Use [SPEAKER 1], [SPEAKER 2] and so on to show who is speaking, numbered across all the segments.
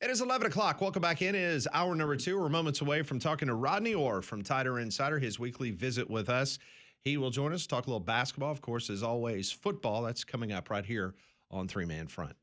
[SPEAKER 1] It is 11 o'clock. Welcome back in. It is hour number 2. We're moments away from talking to Rodney Orr from Tighter Insider, his weekly visit with us. He will join us, talk a little basketball. Of course, as always, football. That's coming up right here on Three Man Front.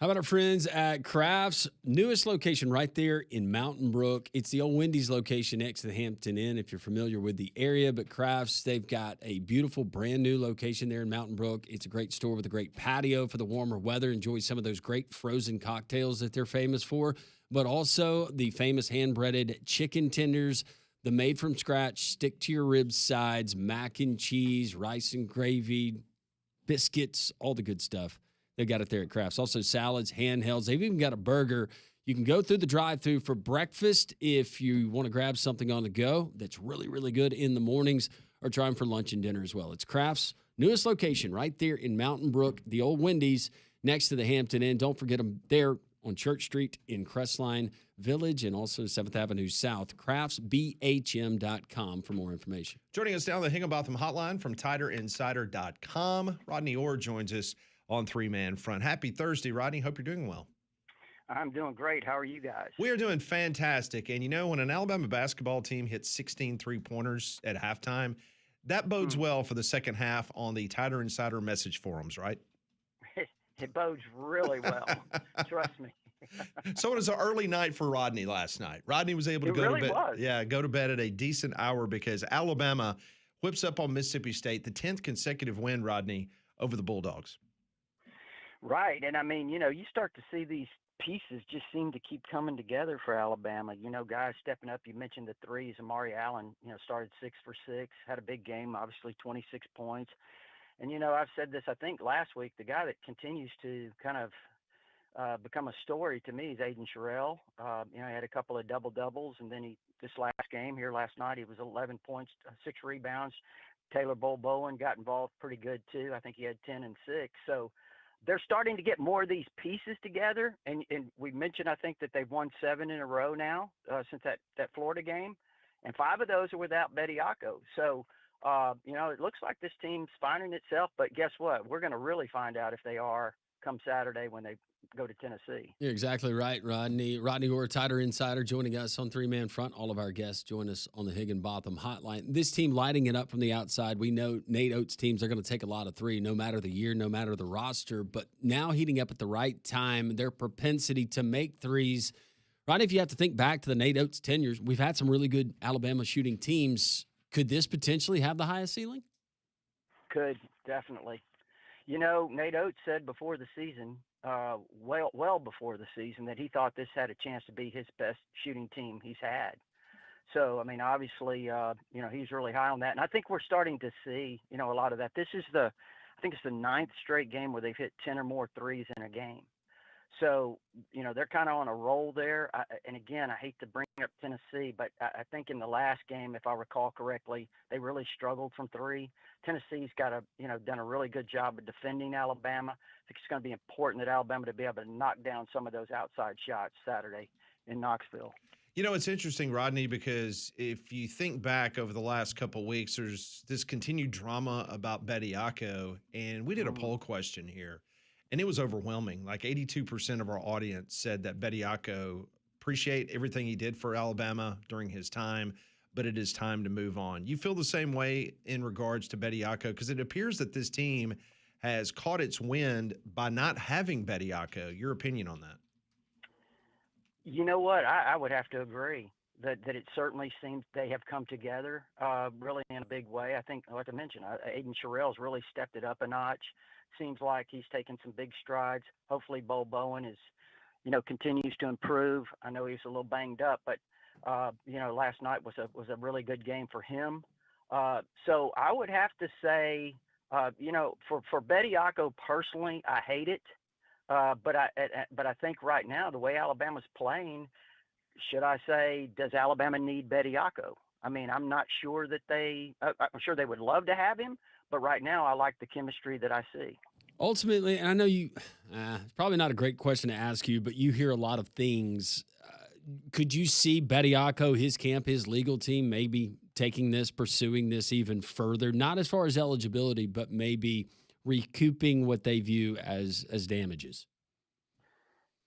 [SPEAKER 2] How about our friends at Crafts? Newest location right there in Mountain Brook. It's the old Wendy's location next to the Hampton Inn, if you're familiar with the area. But Crafts, they've got a beautiful brand new location there in Mountain Brook. It's a great store with a great patio for the warmer weather. Enjoy some of those great frozen cocktails that they're famous for, but also the famous hand-breaded chicken tenders, the made-from-scratch, stick-to-your-ribs sides, mac and cheese, rice and gravy, biscuits, all the good stuff. They've got it there at Crafts. Also salads, handhelds. They've even got a burger. You can go through the drive-thru for breakfast if you want to grab something on the go that's really, really good in the mornings, or try them for lunch and dinner as well. It's Crafts' newest location right there in Mountain Brook, the old Wendy's next to the Hampton Inn. Don't forget them there on Church Street in Crestline Village and also 7th Avenue South. CraftsBHM.com for more information.
[SPEAKER 1] Joining us now on the Higginbotham Hotline from TighterInsider.com, Rodney Orr joins us on Three Man Front. Happy Thursday, Rodney. Hope you're doing well.
[SPEAKER 3] I'm doing great. How are you guys?
[SPEAKER 1] We are doing fantastic. And, you know, when an Alabama basketball team hits 16 three-pointers at halftime, that bodes well for the second half on the Tighter Insider message forums, right?
[SPEAKER 3] It bodes really well. Trust me.
[SPEAKER 1] So it was an early night for Rodney last night. Rodney was able to go to bed. Go to bed at a decent hour because Alabama whips up on Mississippi State, the 10th consecutive win, Rodney, over the Bulldogs.
[SPEAKER 3] Right. And I mean, you know, you start to see these pieces just seem to keep coming together for Alabama. You know, guys stepping up. You mentioned the threes. Amari Allen, you know, started 6 for 6, had a big game, obviously 26 points. And, you know, I've said this, I think last week, the guy that continues to kind of become a story to me is Aiden Sherrill. You know, he had a couple of double-doubles, and then this last game here last night, he was 11 points, 6 rebounds. Taylor Bowen got involved pretty good too. I think he had 10 and 6. So they're starting to get more of these pieces together. And we mentioned, I think, that they've won 7 in a row now since that Florida game. And 5 of those are without Bediako. So, you know, it looks like this team's finding itself. But guess what? We're going to really find out if they are come Saturday when they go to Tennessee.
[SPEAKER 2] You're exactly right, Rodney. Rodney Orr, Tighter Insider, joining us on Three Man Front. All of our guests join us on the Higginbotham Hotline. This team lighting it up from the outside. We know Nate Oates' teams are going to take a lot of three, no matter the year, no matter the roster. But now heating up at the right time, their propensity to make threes. Rodney, if you have to think back to the Nate Oates tenures, we've had some really good Alabama shooting teams. Could this potentially have the highest ceiling?
[SPEAKER 3] Could, definitely. You know, Nate Oates said before the season, well before the season, that he thought this had a chance to be his best shooting team he's had. So, I mean, obviously, you know, he's really high on that. And I think we're starting to see, you know, a lot of that. This is I think it's the 9th straight game where they've hit 10 or more threes in a game. So, you know, they're kind of on a roll there. And again, I hate to bring up Tennessee, but I think in the last game, if I recall correctly, they really struggled from three. Tennessee's done a really good job of defending Alabama. I think it's going to be important that Alabama to be able to knock down some of those outside shots Saturday in Knoxville.
[SPEAKER 1] You know, it's interesting, Rodney, because if you think back over the last couple of weeks, there's this continued drama about Bediako, and we did a poll question here. And it was overwhelming. Like 82% of our audience said that Bediako appreciate everything he did for Alabama during his time, but it is time to move on. You feel the same way in regards to Bediako? Because it appears that this team has caught its wind by not having Bediako. Your opinion on that?
[SPEAKER 3] You know what? I would have to agree that it certainly seems they have come together really in a big way. I think, like I mentioned, Aiden Sherrill's really stepped it up a notch. Seems like he's taken some big strides. Hopefully Bowen is, you know, continues to improve. I know he was a little banged up, but, you know, last night was a really good game for him. So I would have to say, you know, for Bediako personally, I hate it. But I think right now, the way Alabama's playing, should I say, does Alabama need Bediako? I mean, I'm not sure that I'm sure they would love to have him, but right now I like the chemistry that I see.
[SPEAKER 2] Ultimately, and I know it's probably not a great question to ask you, but you hear a lot of things. Could you see Bediako, his camp, his legal team, maybe pursuing this even further? Not as far as eligibility, but maybe recouping what they view as damages?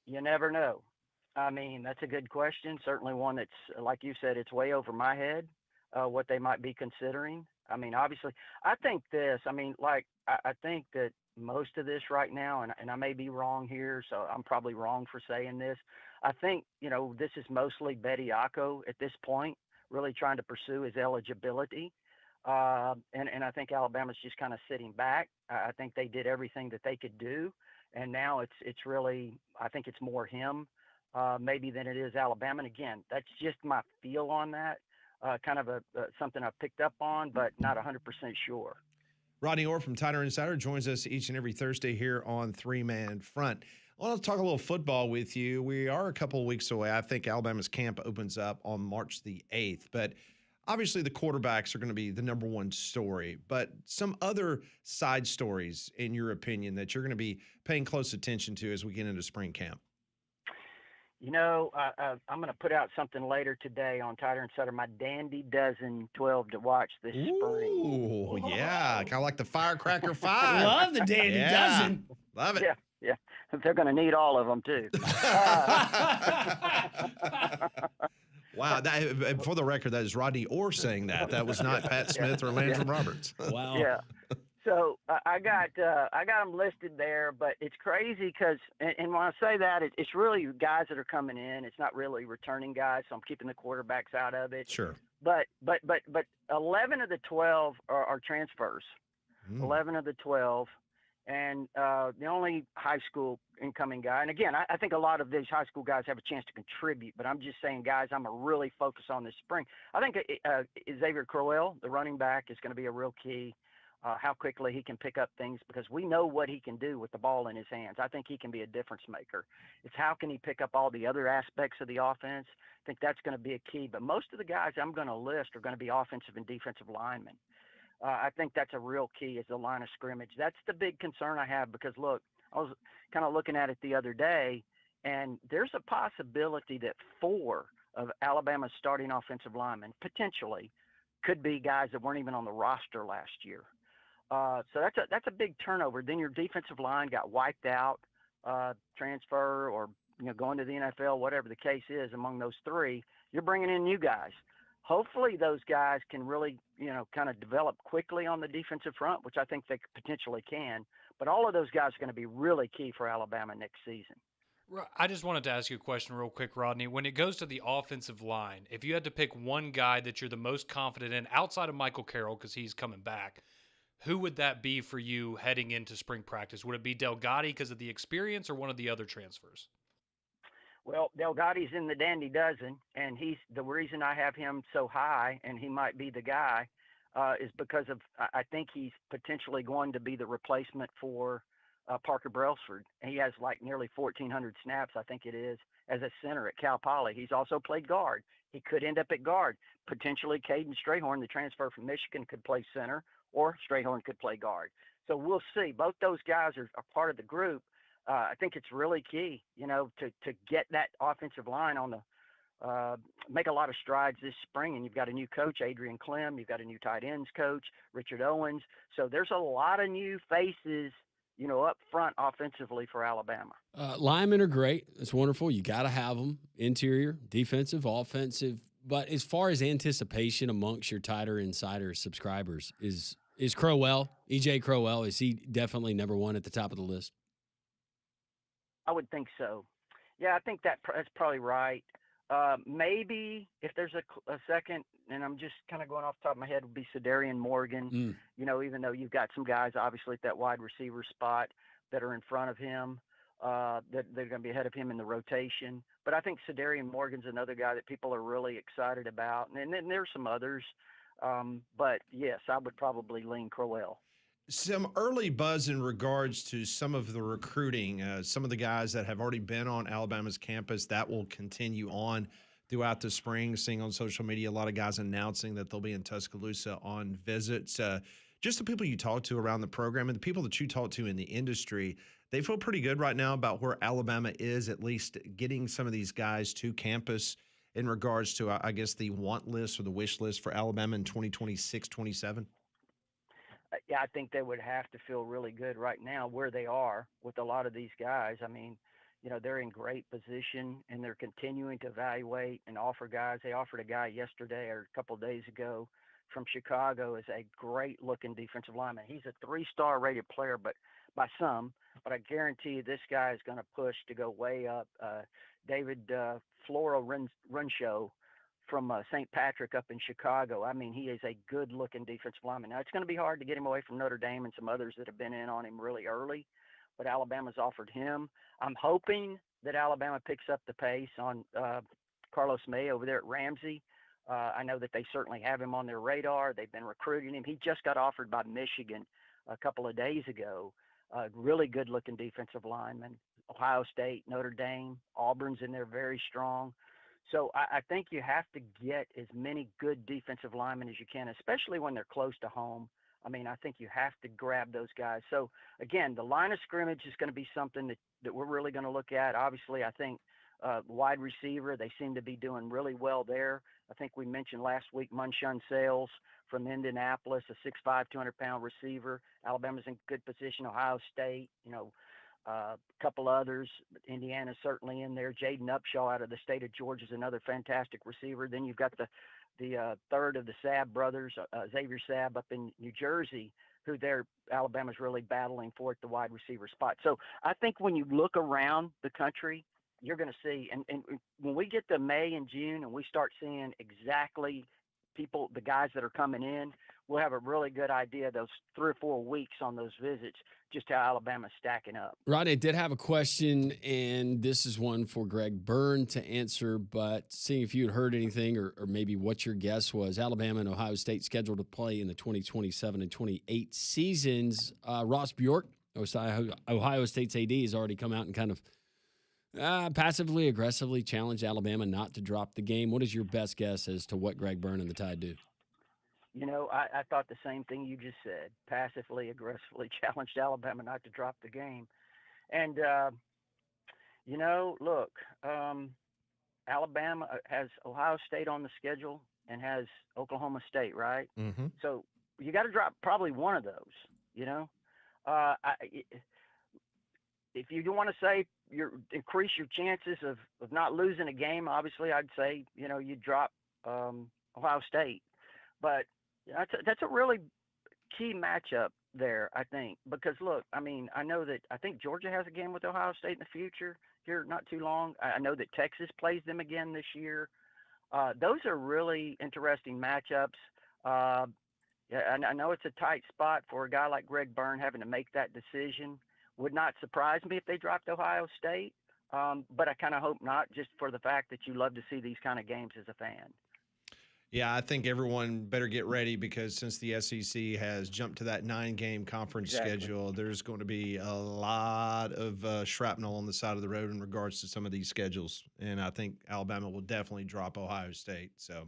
[SPEAKER 3] You never know. I mean, that's a good question. Certainly one that's, like you said, it's way over my head, what they might be considering. I mean, obviously, I think this, I mean, like, I think that most of this right now, and I may be wrong here, so I'm probably wrong for saying this. I think, this is mostly Bediako at this point, really trying to pursue his eligibility. And I think Alabama's just kind of sitting back. I think they did everything that they could do, and now it's really, I think it's more him maybe than it is Alabama. And again, that's just my feel on that. Kind of something I picked up on, but not 100% sure.
[SPEAKER 1] Rodney Orr from Tider Insider joins us each and every Thursday here on Three Man Front. I want to talk a little football with you. We are a couple of weeks away. I think Alabama's camp opens up on March the 8th, but obviously the quarterbacks are going to be the number one story. But some other side stories, in your opinion, that you're going to be paying close attention to as we get into spring camp?
[SPEAKER 3] I'm going to put out something later today on Tider and Sutter, my Dandy Dozen 12 to watch this spring.
[SPEAKER 1] Ooh, yeah. Kind of like the Firecracker 5.
[SPEAKER 2] Love the Dandy Dozen.
[SPEAKER 1] Love it.
[SPEAKER 3] Yeah, yeah. They're going to need all of them, too.
[SPEAKER 1] Wow. For the record, that is Rodney Orr saying that. That was not Pat Smith or Landrum Roberts.
[SPEAKER 2] Wow.
[SPEAKER 3] Yeah. So I got them listed there, but it's crazy because, and when I say that, it's really guys that are coming in. It's not really returning guys, so I'm keeping the quarterbacks out of it.
[SPEAKER 1] Sure.
[SPEAKER 3] But 11 of the 12 are transfers. 11 of the 12, and the only high school incoming guy. And again, I think a lot of these high school guys have a chance to contribute, but I'm just saying, guys, I'm going to really focus on this spring. I think Xavier Crowell, the running back, is going to be a real key. How quickly he can pick up things, because we know what he can do with the ball in his hands. I think he can be a difference maker. It's how can he pick up all the other aspects of the offense. I think that's going to be a key. But most of the guys I'm going to list are going to be offensive and defensive linemen. I think that's a real key, is the line of scrimmage. That's the big concern I have, because, look, I was kind of looking at it the other day, and there's a possibility that 4 of Alabama's starting offensive linemen potentially could be guys that weren't even on the roster last year. So that's a big turnover. Then your defensive line got wiped out, transfer, or going to the NFL, whatever the case is. Among those 3, you're bringing in new guys. Hopefully those guys can really kind of develop quickly on the defensive front, which I think they potentially can. But all of those guys are going to be really key for Alabama next season.
[SPEAKER 4] I just wanted to ask you a question real quick, Rodney. When it goes to the offensive line, if you had to pick one guy that you're the most confident in outside of Michael Carroll, because he's coming back, who would that be for you heading into spring practice? Would it be Delgatti because of the experience, or one of the other transfers?
[SPEAKER 3] Well, Delgatti's in the Dandy Dozen, and he's the reason I have him so high, and he might be the guy, is because of I think he's potentially going to be the replacement for Parker Brailsford. And he has like nearly 1,400 snaps, I think it is, as a center at Cal Poly. He's also played guard. He could end up at guard. Potentially, Caden Strayhorn, the transfer from Michigan, could play center, or Strayhorn could play guard. So we'll see. Both those guys are part of the group. I think it's really key, to get that offensive line on the make a lot of strides this spring. And you've got a new coach, Adrian Clem. You've got a new tight ends coach, Richard Owens. So there's a lot of new faces, up front offensively for Alabama.
[SPEAKER 2] Linemen are great. It's wonderful. You got to have them. Interior, defensive, offensive. But as far as anticipation amongst your Tider Insider subscribers, is Crowell, E.J. Crowell, is he definitely number one at the top of the list?
[SPEAKER 3] I would think so. Yeah, I think that's probably right. Maybe if there's a second, and I'm just kind of going off the top of my head, would be Cedarian Morgan. Even though you've got some guys obviously at that wide receiver spot that are in front of him, that they're going to be ahead of him in the rotation. But I think Cedarian Morgan's another guy that people are really excited about. And then there's some others. But yes, I would probably lean Crowell.
[SPEAKER 1] Some early buzz in regards to some of the recruiting, some of the guys that have already been on Alabama's campus, that will continue on throughout the spring. Seeing on social media a lot of guys announcing that they'll be in Tuscaloosa on visits. Just the people you talk to around the program and the people that you talk to in the industry, they feel pretty good right now about where Alabama is, at least getting some of these guys to campus in regards to, I guess, the want list or the wish list for Alabama in 2026, 27.
[SPEAKER 3] Yeah, I think they would have to feel really good right now where they are with a lot of these guys. I mean, they're in great position and they're continuing to evaluate and offer guys. They offered a guy yesterday or a couple of days ago from Chicago as a great looking defensive lineman. He's a 3-star rated player, but by some, but I guarantee you this guy is going to push to go way up. David Floro Runshow from St. Patrick up in Chicago. I mean, he is a good looking defensive lineman. Now, it's going to be hard to get him away from Notre Dame and some others that have been in on him really early, but Alabama's offered him. I'm hoping that Alabama picks up the pace on Carlos May over there at Ramsey. I know that they certainly have him on their radar. They've been recruiting him. He just got offered by Michigan a couple of days ago. Really good looking defensive lineman. Ohio State, Notre Dame, Auburn's in there very strong. So I think you have to get as many good defensive linemen as you can, especially when they're close to home. I mean, I think you have to grab those guys. So, again, the line of scrimmage is going to be something that we're really going to look at. Obviously, I think wide receiver, they seem to be doing really well there. I think we mentioned last week Munshun Sales from Indianapolis, a 6'5", 200-pound receiver. Alabama's in good position. Ohio State, a couple others. Indiana's certainly in there. Jaden Upshaw out of the state of Georgia is another fantastic receiver. Then you've got the third of the Sabb brothers, Xavier Sabb up in New Jersey, who Alabama's really battling for at the wide receiver spot. So I think when you look around the country, you're going to see, and when we get to May and June and we start seeing exactly the guys that are coming in, we'll have a really good idea those 3 or 4 weeks on those visits, just how Alabama's stacking up.
[SPEAKER 2] Rodney, I did have a question, and this is one for Greg Byrne to answer, but seeing if you had heard anything or maybe what your guess was. Alabama and Ohio State scheduled to play in the 2027 and 28 seasons. Ross Bjork, Ohio State's AD, has already come out and kind of passively, aggressively challenged Alabama not to drop the game. What is your best guess as to what Greg Byrne and the Tide do?
[SPEAKER 3] I thought the same thing you just said. Passively, aggressively challenged Alabama not to drop the game. And, look, Alabama has Ohio State on the schedule and has Oklahoma State, right?
[SPEAKER 1] Mm-hmm.
[SPEAKER 3] So you got to drop probably one of those, if you want to say increase your chances of not losing a game, obviously I'd say, you drop Ohio State. But that's a really key matchup there, I think, because look, I think Georgia has a game with Ohio State in the future here, not too long. I know that Texas plays them again this year. Those are really interesting matchups. I know it's a tight spot for a guy like Greg Byrne having to make that decision. Would not surprise me if they dropped Ohio State, but I kind of hope not, just for the fact that you love to see these kind of games as a fan.
[SPEAKER 1] Yeah, I think everyone better get ready because since the SEC has jumped to that 9-game conference schedule, there's going to be a lot of shrapnel on the side of the road in regards to some of these schedules. And I think Alabama will definitely drop Ohio State. So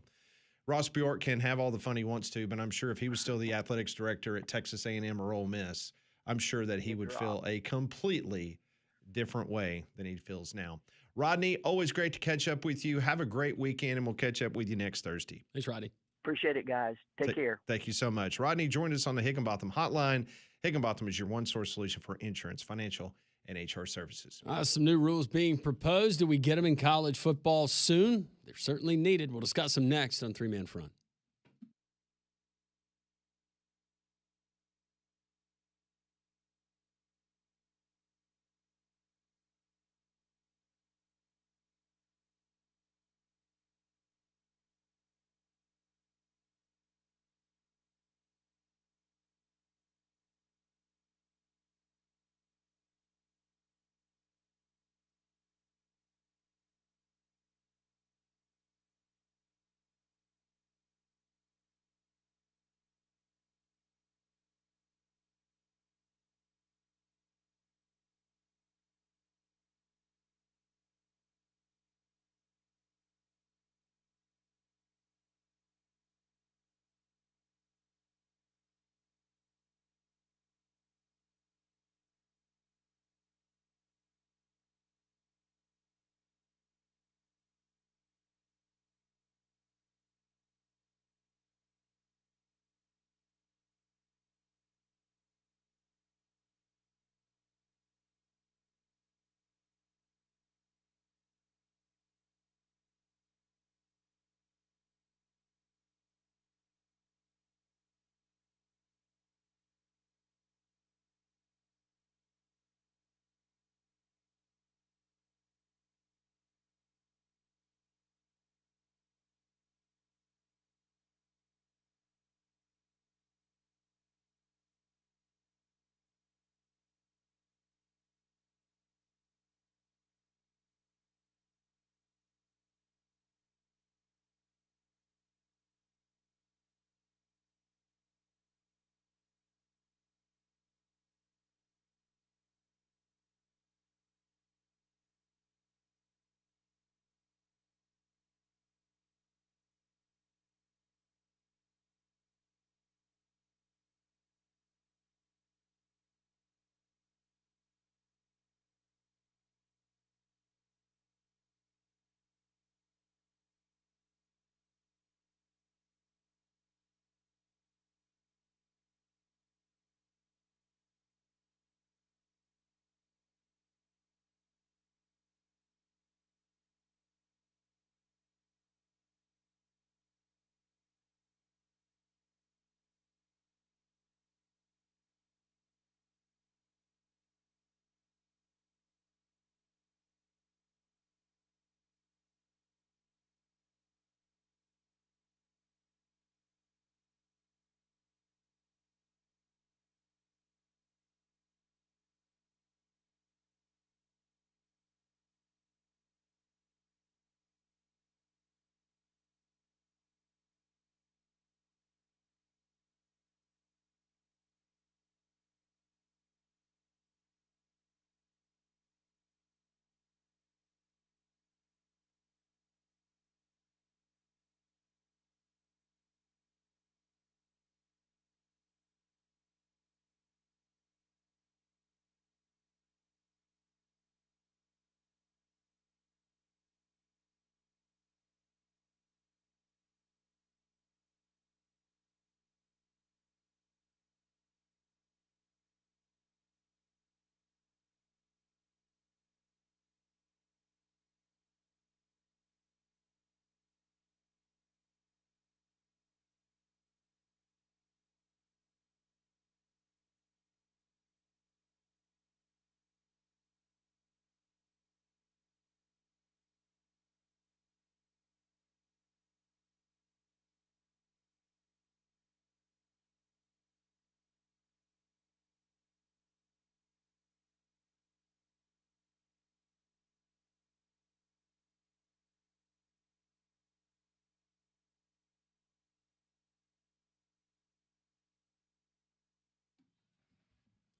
[SPEAKER 1] Ross Bjork can have all the fun he wants to, but I'm sure if he was still the athletics director at Texas A&M or Ole Miss, I'm sure that he would feel a completely different way than he feels now. Rodney, always great to catch up with you. Have a great weekend, and we'll catch up with you next Thursday.
[SPEAKER 2] Thanks, Rodney.
[SPEAKER 3] Appreciate it, guys. Take care.
[SPEAKER 1] Thank you so much. Rodney joined us on the Higginbotham Hotline. Higginbotham is your one-source solution for insurance, financial, and HR services.
[SPEAKER 2] Some new rules being proposed. Do we get them in college football soon? They're certainly needed. We'll discuss them next on Three Man Front.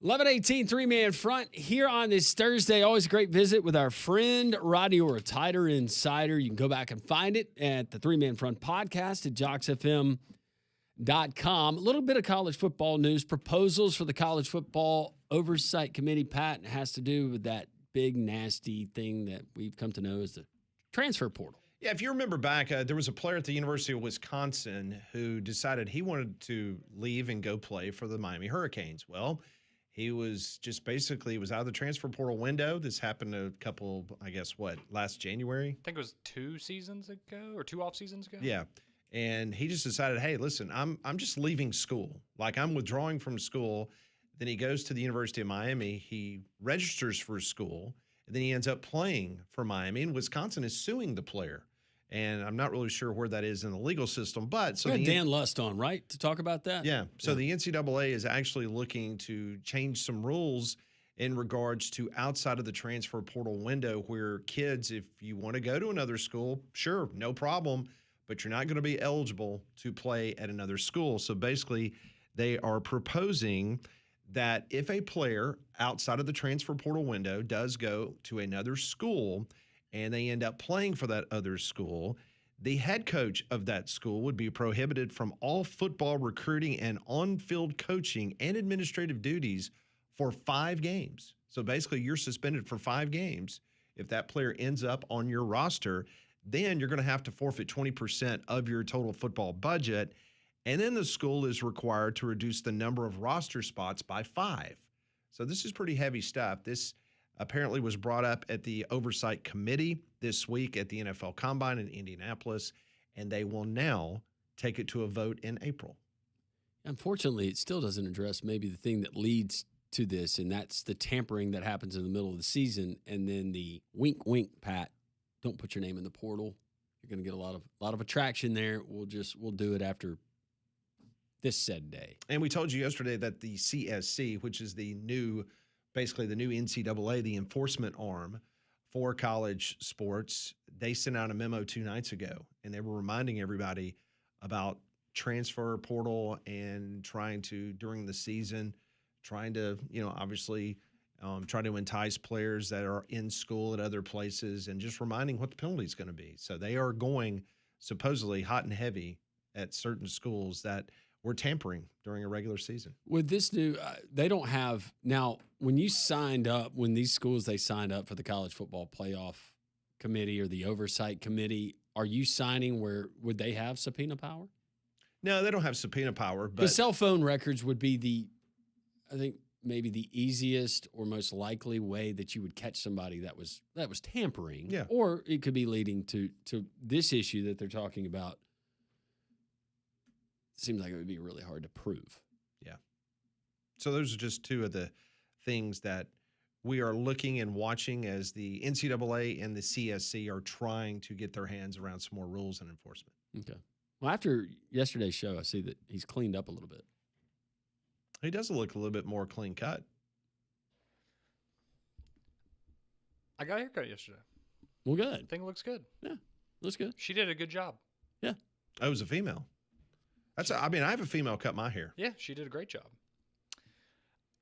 [SPEAKER 2] 11:18 three-man front here on this Thursday. Always a great visit with our friend Rodney Orr, a Tighter Insider. You can go back and find it at the Three-Man Front podcast at jocksfm.com. A little bit of college football news. Proposals for the College Football Oversight Committee, Pat, has to do with that big, nasty thing that we've come to know as the transfer portal.
[SPEAKER 1] Yeah, if you remember back, there was a player at the University of Wisconsin who decided he wanted to leave and go play for the Miami Hurricanes. Well, he was just basically was out of the transfer portal window. This happened a couple, I guess, last January?
[SPEAKER 4] I think it was 2 seasons ago or 2 off seasons ago.
[SPEAKER 1] Yeah. And he just decided, hey, listen, I'm just leaving school. Like, I'm withdrawing from school. Then he goes to the University of Miami. He registers for school. And then he ends up playing for Miami. And Wisconsin is suing the player. And I'm not really sure where that is in the legal system. But so
[SPEAKER 2] we had Dan Lust on, right, to talk about that?
[SPEAKER 1] Yeah. So the NCAA is actually looking to change some rules in regards to outside of the transfer portal window where kids, if you want to go to another school, sure, no problem, but you're not going to be eligible to play at another school. So basically, they are proposing that if a player outside of the transfer portal window does go to another school and they end up playing for that other school, the head coach of that school would be prohibited from all football recruiting and on-field coaching and administrative duties for 5 games. So basically, you're suspended for 5 games. If that player ends up on your roster, then you're going to have to forfeit 20% of your total football budget. And then the school is required to reduce the number of roster spots by 5. So this is pretty heavy stuff. This apparently was brought up at the Oversight Committee this week at the NFL Combine in Indianapolis, and they will now take it to a vote in April.
[SPEAKER 2] Unfortunately, it still doesn't address maybe the thing that leads to this, and that's the tampering that happens in the middle of the season, and then the wink, wink, Pat, don't put your name in the portal. You're going to get a lot of attraction there. We'll do it after this said day.
[SPEAKER 1] And we told you yesterday that the CSC, which is basically the new NCAA, the enforcement arm for college sports, they sent out a memo 2 nights ago, and they were reminding everybody about transfer portal and trying to, during the season, obviously try to entice players that are in school at other places and just reminding what the penalty is going to be. So they are going supposedly hot and heavy at certain schools that were tampering during a regular season.
[SPEAKER 2] With this new, they don't have now. When these schools they signed up for the College Football Playoff Committee or the Oversight Committee, are you signing where would they have subpoena power?
[SPEAKER 1] No, they don't have subpoena power. But
[SPEAKER 2] the cell phone records would be I think maybe the easiest or most likely way that you would catch somebody that was tampering.
[SPEAKER 1] Yeah.
[SPEAKER 2] Or it could be leading to this issue that they're talking about. Seems like it would be really hard to prove.
[SPEAKER 1] Yeah. So those are just 2 of the things that we are looking and watching as the NCAA and the CSC are trying to get their hands around some more rules and enforcement.
[SPEAKER 2] Okay. Well, after yesterday's show, I see that he's cleaned up a little bit.
[SPEAKER 1] He does look a little bit more clean cut.
[SPEAKER 4] I got a haircut yesterday.
[SPEAKER 2] Well, good.
[SPEAKER 4] I think it looks good.
[SPEAKER 2] Yeah, looks good.
[SPEAKER 4] She did a good job.
[SPEAKER 2] Yeah.
[SPEAKER 1] Oh, it was a female. I have a female cut my hair.
[SPEAKER 4] Yeah, she did a great job.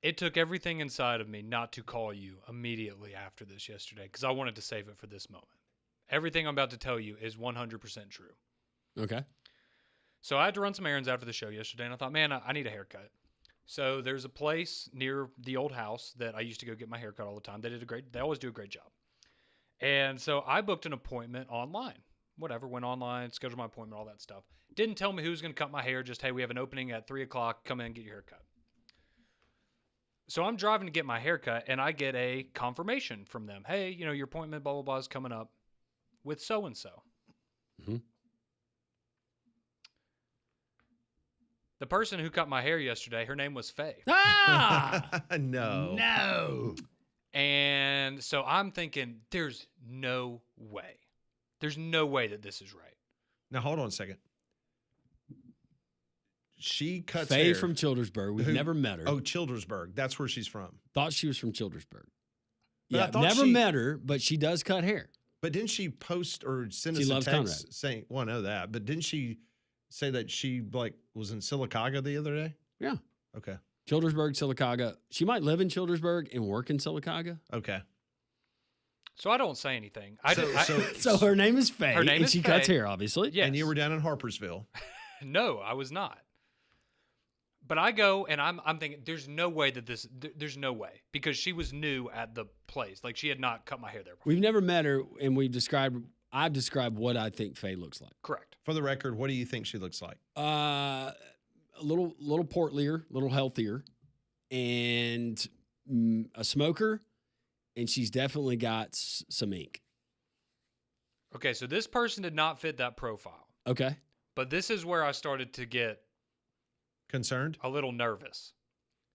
[SPEAKER 4] It took everything inside of me not to call you immediately after this yesterday because I wanted to save it for this moment. Everything I'm about to tell you is 100% true.
[SPEAKER 2] Okay.
[SPEAKER 4] So I had to run some errands after the show yesterday, and I thought, man, I need a haircut. So there's a place near the old house that I used to go get my haircut all the time. They always do a great job. And so I booked an appointment online. Whatever, went online, scheduled my appointment, all that stuff. Didn't tell me who was going to cut my hair, just, hey, we have an opening at 3 o'clock, come in and get your haircut. So I'm driving to get my haircut, and I get a confirmation from them. Hey, your appointment, blah, blah, blah, is coming up with so-and-so.
[SPEAKER 2] Mm-hmm.
[SPEAKER 4] The person who cut my hair yesterday, her name was Faye.
[SPEAKER 2] Ah!
[SPEAKER 1] No.
[SPEAKER 4] And so I'm thinking, there's no way. There's no way that this is right.
[SPEAKER 1] Now, hold on a second. She cuts
[SPEAKER 2] Faye
[SPEAKER 1] hair.
[SPEAKER 2] from Childersburg. We've never met her.
[SPEAKER 1] Oh, Childersburg. That's where she's from.
[SPEAKER 2] Thought she was from Childersburg.
[SPEAKER 1] But
[SPEAKER 2] Yeah, never met her, but she does cut hair.
[SPEAKER 1] But didn't she post or send us a text saying, well, I know that, but didn't she say that she was in Sylacauga the other day?
[SPEAKER 2] Yeah.
[SPEAKER 1] Okay.
[SPEAKER 2] Childersburg, Sylacauga. She might live in Childersburg and work in Sylacauga.
[SPEAKER 1] Okay.
[SPEAKER 4] So I don't say anything.
[SPEAKER 2] So her name is Faye,
[SPEAKER 4] Her name
[SPEAKER 2] and
[SPEAKER 4] is
[SPEAKER 2] she
[SPEAKER 4] Faye.
[SPEAKER 2] cuts hair, obviously.
[SPEAKER 4] Yes.
[SPEAKER 1] And you were down in Harpersville.
[SPEAKER 4] No, I was not. But I go and I'm thinking, there's no way that there's no way, because she was new at the place. Like, she had not cut my hair there before.
[SPEAKER 2] We've never met her, and I've described what I think Faye looks like.
[SPEAKER 4] Correct.
[SPEAKER 1] For the record, what do you think she looks like?
[SPEAKER 2] A little portlier, a little healthier, and a smoker, and she's definitely got some ink.
[SPEAKER 4] Okay, so this person did not fit that profile.
[SPEAKER 2] Okay.
[SPEAKER 4] But this is where I started to get
[SPEAKER 1] Concerned?
[SPEAKER 4] a little nervous.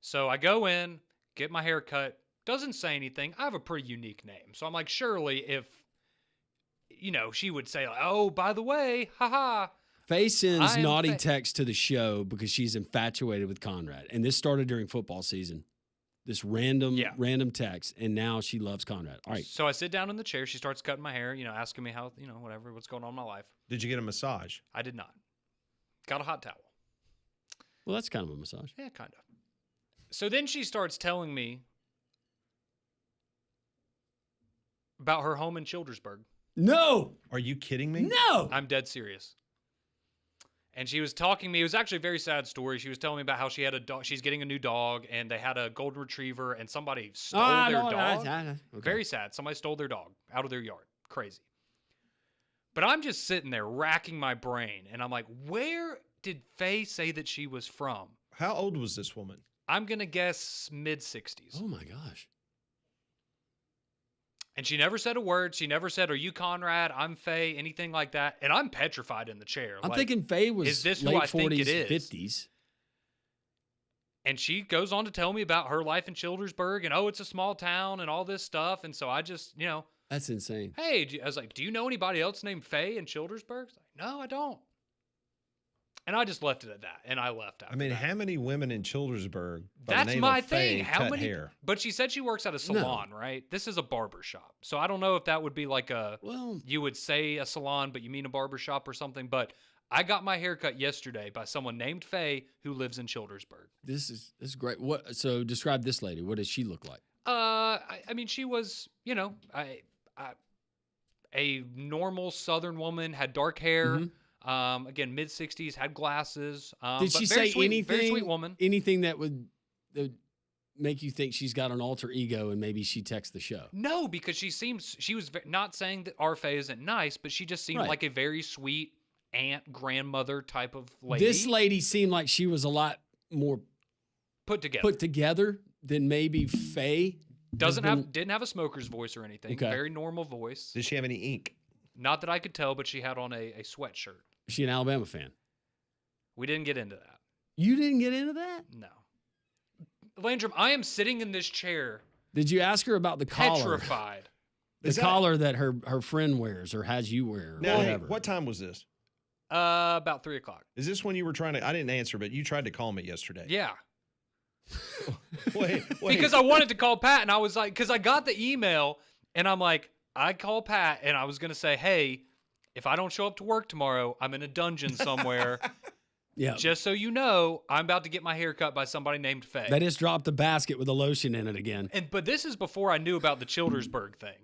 [SPEAKER 4] So I go in, get my hair cut, doesn't say anything. I have a pretty unique name. So I'm like, surely if, she would say, like, oh, by the way, haha.
[SPEAKER 2] Faye sends
[SPEAKER 4] I am
[SPEAKER 2] naughty
[SPEAKER 4] Faye.
[SPEAKER 2] texts to the show because she's infatuated with Conrad. And this started during football season. This random text, and now she loves Conrad. All right.
[SPEAKER 4] So I sit down in the chair. She starts cutting my hair, asking me how, whatever, what's going on in my life.
[SPEAKER 1] Did you get a massage?
[SPEAKER 4] I did not. Got a hot towel.
[SPEAKER 2] Well, that's kind of a massage.
[SPEAKER 4] Yeah, kind of. So then she starts telling me about her home in Childersburg.
[SPEAKER 2] No.
[SPEAKER 1] Are you kidding me?
[SPEAKER 2] No.
[SPEAKER 4] I'm dead serious. And she was talking to me. It was actually a very sad story. She was telling me about how she had a dog. She's getting a new dog, and they had a golden retriever, and somebody stole their dog.
[SPEAKER 2] Okay.
[SPEAKER 4] Very sad. Somebody stole their dog out of their yard. Crazy. But I'm just sitting there racking my brain, and I'm like, where did Faye say that she was from?
[SPEAKER 1] How old was this woman?
[SPEAKER 4] I'm going to guess mid-60s.
[SPEAKER 2] Oh, my gosh.
[SPEAKER 4] And she never said a word. She never said, are you Conrad? I'm Faye, anything like that. And I'm petrified in the chair.
[SPEAKER 2] I'm
[SPEAKER 4] like,
[SPEAKER 2] thinking Faye was
[SPEAKER 4] is this who
[SPEAKER 2] late
[SPEAKER 4] I think
[SPEAKER 2] 40s,
[SPEAKER 4] it is?
[SPEAKER 2] 50s.
[SPEAKER 4] And she goes on to tell me about her life in Childersburg and, oh, it's a small town and all this stuff. And so I just,
[SPEAKER 2] That's insane.
[SPEAKER 4] hey, I was like, do you know anybody else named Faye in Childersburg? She's like, no, I don't. And I just left it at that. And I left after that.
[SPEAKER 1] How many women in Childersburg by the
[SPEAKER 4] That's
[SPEAKER 1] name
[SPEAKER 4] my
[SPEAKER 1] of Faye
[SPEAKER 4] thing. How
[SPEAKER 1] cut
[SPEAKER 4] many?
[SPEAKER 1] hair?
[SPEAKER 4] But she said she works at a salon, right? This is a barber shop. So I don't know if that would be like you would say a salon, but you mean a barber shop or something. But I got my hair cut yesterday by someone named Faye who lives in Childersburg.
[SPEAKER 2] This is great. So describe this lady. What does she look like?
[SPEAKER 4] I mean, she was, a normal Southern woman, had dark hair.
[SPEAKER 2] Mhm.
[SPEAKER 4] Again, mid-60s, had glasses.
[SPEAKER 2] Did
[SPEAKER 4] but
[SPEAKER 2] she
[SPEAKER 4] very
[SPEAKER 2] say
[SPEAKER 4] sweet,
[SPEAKER 2] anything?
[SPEAKER 4] Very sweet woman.
[SPEAKER 2] Anything that would make you think she's got an alter ego and maybe she texts the show?
[SPEAKER 4] No, because she was not saying that our Faye isn't nice, but she just seemed
[SPEAKER 2] Right.
[SPEAKER 4] like a very sweet aunt, grandmother type of lady.
[SPEAKER 2] This lady seemed like she was a lot more
[SPEAKER 4] put together.
[SPEAKER 2] put together than maybe Faye.
[SPEAKER 4] Didn't have a smoker's voice or anything.
[SPEAKER 2] Okay.
[SPEAKER 4] Very normal voice.
[SPEAKER 1] Did she have any ink?
[SPEAKER 4] Not that I could tell, but she had on a sweatshirt.
[SPEAKER 2] Is she an Alabama fan?
[SPEAKER 4] We didn't get into that.
[SPEAKER 2] You didn't get into that?
[SPEAKER 4] No. Landrum, I am sitting in this chair
[SPEAKER 2] Did you ask her about the collar?
[SPEAKER 4] petrified.
[SPEAKER 2] The collar that her friend wears or has you wear or
[SPEAKER 1] Now, hey,
[SPEAKER 2] whatever.
[SPEAKER 1] what time was this?
[SPEAKER 4] About 3:00.
[SPEAKER 1] Is this when you were trying to? I didn't answer, but you tried to call me yesterday.
[SPEAKER 4] Yeah.
[SPEAKER 1] Wait.
[SPEAKER 4] Because I wanted to call Pat, and I was like, because I got the email, and I'm like, I call Pat, and I was going to say, hey, if I don't show up to work tomorrow, I'm in a dungeon somewhere.
[SPEAKER 2] Yeah.
[SPEAKER 4] Just so you know, I'm about to get my hair cut by somebody named Faye.
[SPEAKER 2] They just dropped a basket with a lotion in it again.
[SPEAKER 4] But this is before I knew about the Childersburg thing.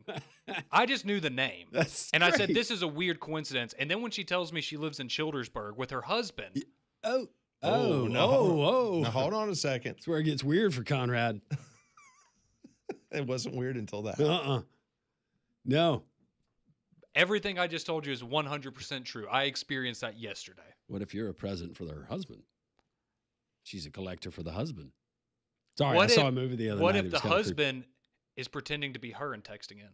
[SPEAKER 4] I just knew the name.
[SPEAKER 2] That's
[SPEAKER 4] and I said,
[SPEAKER 2] great.
[SPEAKER 4] this is a weird coincidence. And then when she tells me she lives in Childersburg with her husband,
[SPEAKER 2] Oh,
[SPEAKER 1] Now, hold on a second.
[SPEAKER 2] That's where it gets weird for Conrad.
[SPEAKER 1] It wasn't weird until that.
[SPEAKER 2] No.
[SPEAKER 4] everything I just told you is 100% true. I experienced that yesterday.
[SPEAKER 2] What if you're a present for her husband? She's a collector for the husband. Sorry,
[SPEAKER 4] What
[SPEAKER 2] I saw
[SPEAKER 4] if-
[SPEAKER 2] a movie the other
[SPEAKER 4] What
[SPEAKER 2] night.
[SPEAKER 4] if
[SPEAKER 2] It
[SPEAKER 4] the
[SPEAKER 2] was kinda creepy.
[SPEAKER 4] husband is pretending to be her and texting in?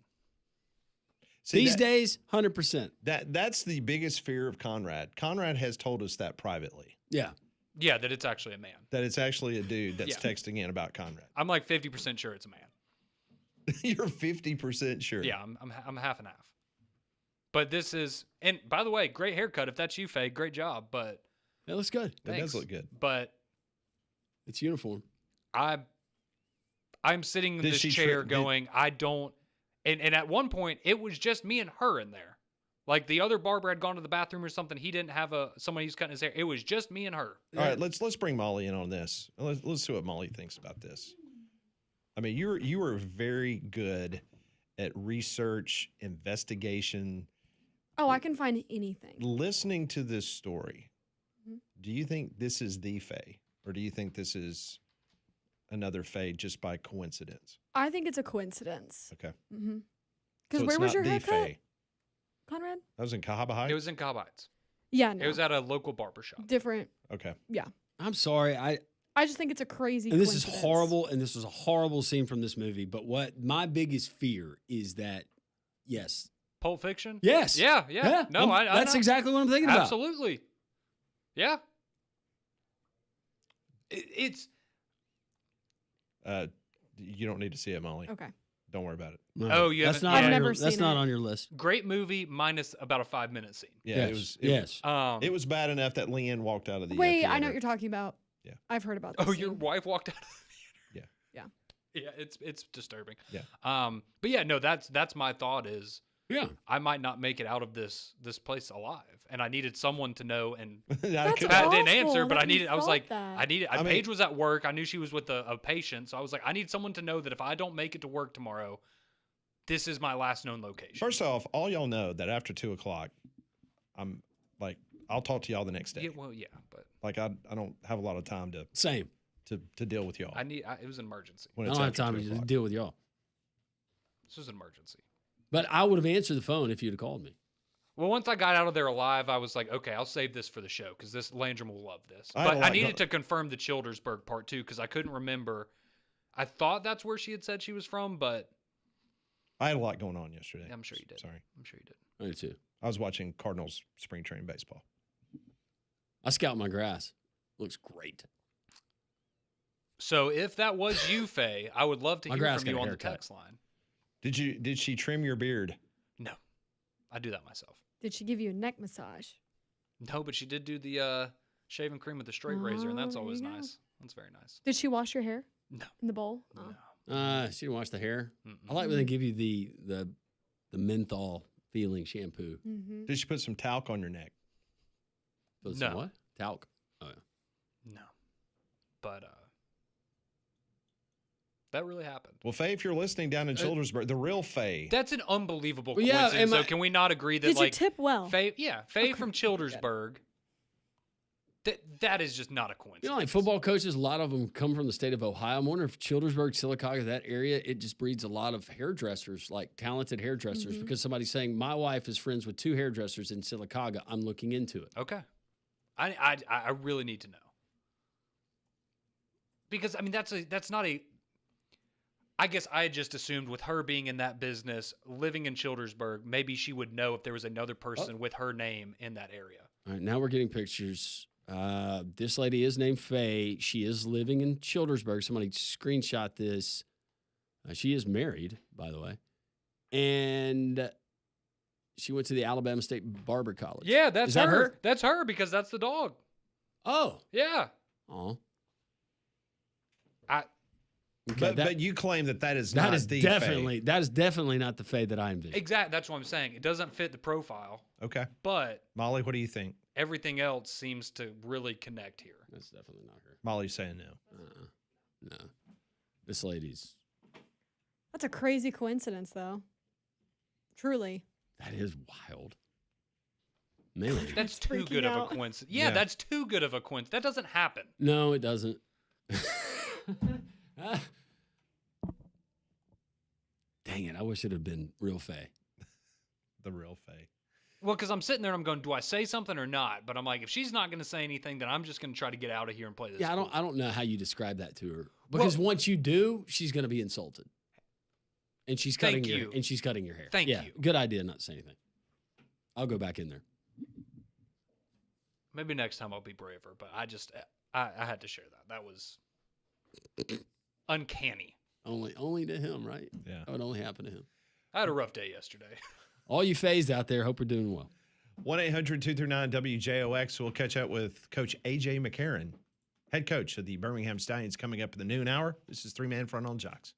[SPEAKER 1] See,
[SPEAKER 2] These days, 100%.
[SPEAKER 1] that's the biggest fear of Conrad. Conrad has told us that privately,
[SPEAKER 2] Yeah.
[SPEAKER 4] Yeah, that it's actually a man.
[SPEAKER 1] that it's actually a dude that's
[SPEAKER 4] Yeah.
[SPEAKER 1] texting in about Conrad.
[SPEAKER 4] I'm like 50% sure it's a man.
[SPEAKER 1] You're 50% sure.
[SPEAKER 4] Yeah, I'm half and half. But this is, and by the way, great haircut. If that's you, Faye, great job. But
[SPEAKER 2] It looks good.
[SPEAKER 1] It
[SPEAKER 4] thanks.
[SPEAKER 1] does look good.
[SPEAKER 4] But
[SPEAKER 2] It's uniform.
[SPEAKER 4] I'm sitting in
[SPEAKER 1] Did
[SPEAKER 4] this
[SPEAKER 1] she
[SPEAKER 4] chair
[SPEAKER 1] did-
[SPEAKER 4] going, I don't. And at one point, it was just me and her in there. Like the other barber had gone to the bathroom or something. He didn't have somebody who's cutting his hair. It was just me and her.
[SPEAKER 1] All right, let's bring Molly in on this. Let's see what Molly thinks about this. I mean, you were very good at research, investigation.
[SPEAKER 5] Oh, I can find anything.
[SPEAKER 1] Listening to this story,
[SPEAKER 5] Mhm.
[SPEAKER 1] do you think this is the Faye, or do you think this is another Faye just by coincidence?
[SPEAKER 5] I think it's a coincidence.
[SPEAKER 1] Okay.
[SPEAKER 5] Mm-hmm.
[SPEAKER 1] So
[SPEAKER 5] Because
[SPEAKER 1] it's
[SPEAKER 5] where was
[SPEAKER 1] not
[SPEAKER 5] your
[SPEAKER 1] the
[SPEAKER 5] haircut,
[SPEAKER 1] Faye.
[SPEAKER 5] Conrad?
[SPEAKER 1] That was in Cahaba Heights?
[SPEAKER 4] It was in Cobb Heights.
[SPEAKER 5] Yeah, no.
[SPEAKER 4] It was at a local barber shop.
[SPEAKER 5] different.
[SPEAKER 1] Okay.
[SPEAKER 2] I'm sorry.
[SPEAKER 5] I just think it's a crazy
[SPEAKER 2] And this is
[SPEAKER 5] coincidence.
[SPEAKER 2] horrible, and this was a horrible scene from this movie. But what my biggest fear is that, yes,
[SPEAKER 4] Pulp Fiction?
[SPEAKER 2] yes,
[SPEAKER 4] Yeah. No, I
[SPEAKER 2] that's
[SPEAKER 4] know.
[SPEAKER 2] exactly what I'm thinking about.
[SPEAKER 4] Absolutely. Yeah. It's
[SPEAKER 1] You don't need to see it, Molly.
[SPEAKER 5] Okay.
[SPEAKER 1] Don't worry about it.
[SPEAKER 2] No,
[SPEAKER 4] Oh, you
[SPEAKER 2] that's
[SPEAKER 4] haven't-
[SPEAKER 2] not
[SPEAKER 4] I've
[SPEAKER 2] on
[SPEAKER 5] never
[SPEAKER 2] your, that's
[SPEAKER 5] seen
[SPEAKER 2] not
[SPEAKER 5] it.
[SPEAKER 2] on your list.
[SPEAKER 4] great movie minus about a 5-minute scene.
[SPEAKER 1] Yeah,
[SPEAKER 2] yes,
[SPEAKER 1] it was.
[SPEAKER 2] yes.
[SPEAKER 1] It was bad enough that Leanne walked out of the.
[SPEAKER 5] Wait, I know
[SPEAKER 1] theater.
[SPEAKER 5] what you're talking about.
[SPEAKER 1] Yeah.
[SPEAKER 5] I've heard about this.
[SPEAKER 4] Oh, your
[SPEAKER 5] scene.
[SPEAKER 4] wife walked out of the theater.
[SPEAKER 1] Yeah.
[SPEAKER 5] Yeah.
[SPEAKER 4] Yeah, it's disturbing.
[SPEAKER 1] Yeah.
[SPEAKER 4] But yeah, no, that's my thought is
[SPEAKER 2] Yeah.
[SPEAKER 4] I might not make it out of this place alive, and I needed someone to know. And
[SPEAKER 5] That's
[SPEAKER 4] Pat didn't
[SPEAKER 5] awful
[SPEAKER 4] answer, but
[SPEAKER 5] that
[SPEAKER 4] I
[SPEAKER 5] you
[SPEAKER 4] needed. I was
[SPEAKER 5] thought
[SPEAKER 4] like,
[SPEAKER 5] that.
[SPEAKER 4] I needed.
[SPEAKER 1] I mean-
[SPEAKER 4] Paige was at work. I knew she was with a patient, so I was like, I need someone to know that if I don't make it to work tomorrow, this is my last known location.
[SPEAKER 1] First off, all y'all know that after 2:00, I'm like, I'll talk to y'all the next day.
[SPEAKER 4] yeah, well, yeah, but
[SPEAKER 1] Like I don't have a lot of time
[SPEAKER 2] Same.
[SPEAKER 1] to deal with y'all.
[SPEAKER 4] it was an emergency.
[SPEAKER 1] when
[SPEAKER 2] I
[SPEAKER 1] it's
[SPEAKER 2] don't have
[SPEAKER 1] after
[SPEAKER 2] time
[SPEAKER 1] 2
[SPEAKER 2] to
[SPEAKER 1] o'clock.
[SPEAKER 2] deal with y'all.
[SPEAKER 4] This was an emergency.
[SPEAKER 2] But I would have answered the phone if you'd have called me.
[SPEAKER 4] Well, once I got out of there alive, I was like, okay, I'll save this for the show because this Landrum will love this.
[SPEAKER 1] I had a
[SPEAKER 4] But I
[SPEAKER 1] lot
[SPEAKER 4] needed to confirm the Childersburg part too because I couldn't remember. I thought that's where she had said she was from, but
[SPEAKER 1] I had a lot going on yesterday.
[SPEAKER 4] I'm sure you did.
[SPEAKER 1] Sorry,
[SPEAKER 4] I'm sure you did.
[SPEAKER 2] I do too.
[SPEAKER 1] I was watching Cardinals spring training baseball.
[SPEAKER 2] I scout my grass. Looks great.
[SPEAKER 4] So if that was you, Faye, I would love to
[SPEAKER 2] My
[SPEAKER 4] hear
[SPEAKER 2] grass
[SPEAKER 4] from you
[SPEAKER 2] got a
[SPEAKER 4] on the
[SPEAKER 2] haircut.
[SPEAKER 4] text line.
[SPEAKER 1] Did she trim your beard?
[SPEAKER 4] No, I do that myself.
[SPEAKER 5] Did she give you a neck massage?
[SPEAKER 4] No, but she did do the shaving cream with the straight razor, and that's
[SPEAKER 5] Oh, there
[SPEAKER 4] always
[SPEAKER 5] you go.
[SPEAKER 4] nice. That's very nice.
[SPEAKER 5] Did she wash your hair
[SPEAKER 4] No,
[SPEAKER 5] in the bowl? Oh.
[SPEAKER 4] no.
[SPEAKER 2] She didn't wash the hair.
[SPEAKER 4] Mm-mm.
[SPEAKER 2] I like when they give you the menthol feeling shampoo.
[SPEAKER 5] Mm-hmm.
[SPEAKER 1] Did she put some talc on your neck?
[SPEAKER 2] Put some
[SPEAKER 4] No.
[SPEAKER 2] what? Talc. Oh yeah.
[SPEAKER 4] No, but that really happened.
[SPEAKER 1] Well, Faye, if you're listening down in Childersburg, the real Faye.
[SPEAKER 4] That's an unbelievable
[SPEAKER 2] Well, yeah,
[SPEAKER 4] coincidence.
[SPEAKER 2] am
[SPEAKER 4] So
[SPEAKER 2] I-
[SPEAKER 4] can we not agree that
[SPEAKER 5] Did you
[SPEAKER 4] like
[SPEAKER 5] tip well?
[SPEAKER 4] Faye? Yeah, Faye
[SPEAKER 5] Okay,
[SPEAKER 4] from
[SPEAKER 5] good.
[SPEAKER 4] Childersburg. That is just not a coincidence.
[SPEAKER 2] You know, like football coaches, a lot of them come from the state of Ohio. I wonder if Childersburg, Sylacauga, that area, it just breeds a lot of hairdressers, like talented hairdressers,
[SPEAKER 5] Mhm.
[SPEAKER 2] because somebody's saying, my wife is friends with 2 hairdressers in Sylacauga. I'm looking into it.
[SPEAKER 4] Okay, I really need to know because I mean that's not a. I guess I had just assumed with her being in that business, living in Childersburg, maybe she would know if there was another person with her name in that area.
[SPEAKER 2] All right, now we're getting pictures. This lady is named Faye. She is living in Childersburg. Somebody screenshot this. She is married, by the way. And she went to the Alabama State Barber College.
[SPEAKER 4] Yeah, that's
[SPEAKER 2] Is that
[SPEAKER 4] her.
[SPEAKER 2] her?
[SPEAKER 4] That's her because that's the dog.
[SPEAKER 2] Oh.
[SPEAKER 4] Yeah.
[SPEAKER 2] Oh.
[SPEAKER 4] I
[SPEAKER 2] Okay,
[SPEAKER 1] But you claim that is
[SPEAKER 2] that
[SPEAKER 1] not
[SPEAKER 2] is
[SPEAKER 1] the
[SPEAKER 2] definitely not the Faye that I envision.
[SPEAKER 4] exactly. That's what I'm saying. It doesn't fit the profile,
[SPEAKER 1] Faye. Okay,
[SPEAKER 4] but
[SPEAKER 1] Molly, what do you think?
[SPEAKER 4] everything else seems to really connect here.
[SPEAKER 2] That's definitely not her.
[SPEAKER 1] Molly's saying no.
[SPEAKER 2] No. This lady's
[SPEAKER 5] That's a crazy coincidence, though. Truly.
[SPEAKER 2] that is wild. Man.
[SPEAKER 4] That's
[SPEAKER 5] It's
[SPEAKER 4] too
[SPEAKER 5] freaking
[SPEAKER 4] good of
[SPEAKER 5] out.
[SPEAKER 4] a coincidence. Yeah,
[SPEAKER 1] Yeah.
[SPEAKER 4] that's too good of a coincidence. That doesn't happen.
[SPEAKER 2] No, it doesn't. Dang it. I wish it had been real Faye.
[SPEAKER 1] The real Faye.
[SPEAKER 4] Well, because I'm sitting there and I'm going, do I say something or not? But I'm like, if she's not going to say anything, then I'm just going to try to get out of here and play this.
[SPEAKER 2] Yeah,
[SPEAKER 4] cool.
[SPEAKER 2] I don't know how you describe that to her. Because once you do, she's going to be insulted. And she's cutting
[SPEAKER 4] Thank
[SPEAKER 2] your
[SPEAKER 4] you.
[SPEAKER 2] and she's cutting your hair.
[SPEAKER 4] Thank
[SPEAKER 2] yeah,
[SPEAKER 4] you.
[SPEAKER 2] Good idea not to say anything. I'll go back in there.
[SPEAKER 4] Maybe next time I'll be braver, but I had to share that. That was uncanny.
[SPEAKER 2] Only to him, right?
[SPEAKER 1] Yeah.
[SPEAKER 2] That would only happen to him.
[SPEAKER 4] I had a rough day yesterday.
[SPEAKER 2] All you Fays out there, hope we're doing well.
[SPEAKER 1] 1-800-239-WJOX. We'll catch up with Coach A.J. McCarron, head coach of the Birmingham Stallions, coming up in the noon hour. This is 3-Man Front on Jocks.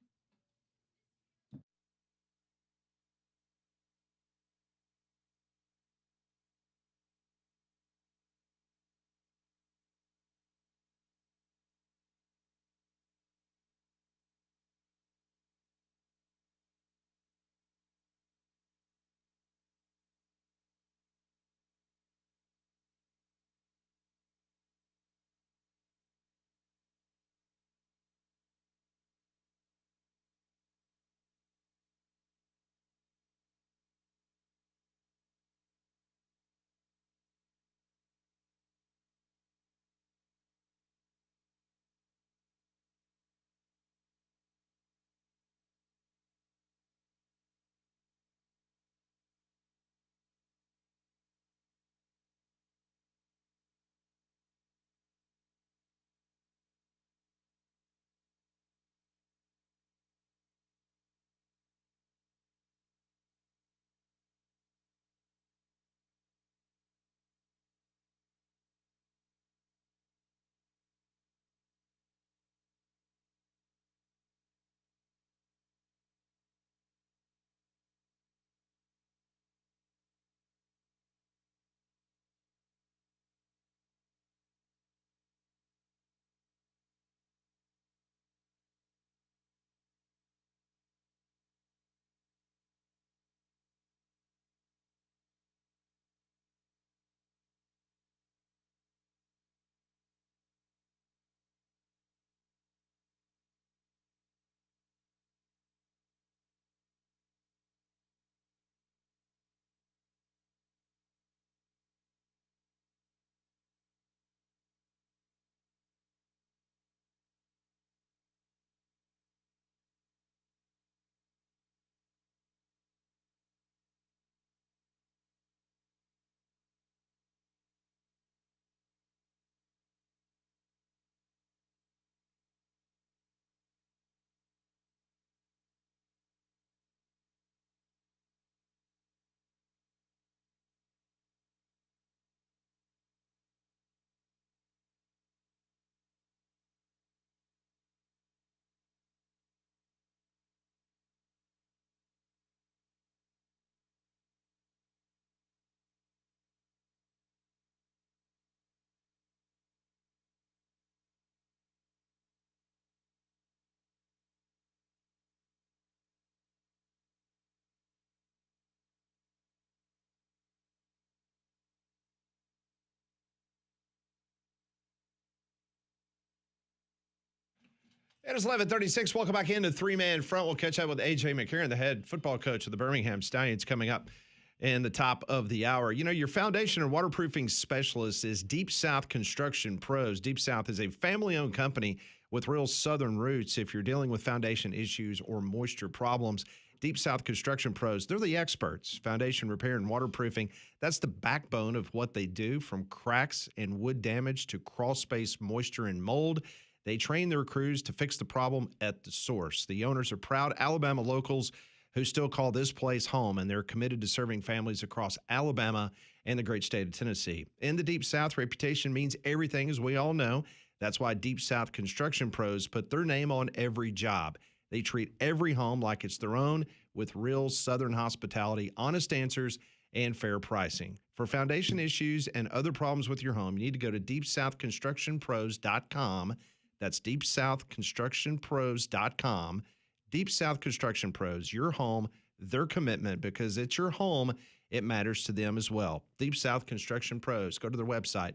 [SPEAKER 1] It is 11:36. Welcome back into Three-Man Front. We'll catch up with A.J. McCarron, the head football coach of the Birmingham Stallions, coming up in the top of the hour. You know, your foundation and waterproofing specialist is Deep South Construction Pros. Deep South is a family-owned company with real southern roots. If you're dealing with foundation issues or moisture problems, Deep South Construction Pros, they're the experts. Foundation repair and waterproofing, that's the backbone of what they do, from cracks and wood damage to crawl space moisture and mold. They train their crews to fix the problem at the source. The owners are proud Alabama locals who still call this place home, and they're committed to serving families across Alabama and the great state of Tennessee. In the Deep South, reputation means everything, as we all know. That's why Deep South Construction Pros put their name on every job. They treat every home like it's their own, with real Southern hospitality, honest answers, and fair pricing. For foundation issues and other problems with your home, you need to go to deepsouthconstructionpros.com. That's deepsouthconstructionpros.com. Deep South Construction Pros, your home, their commitment, because it's your home, it matters to them as well. Deep South Construction Pros. Go to their website,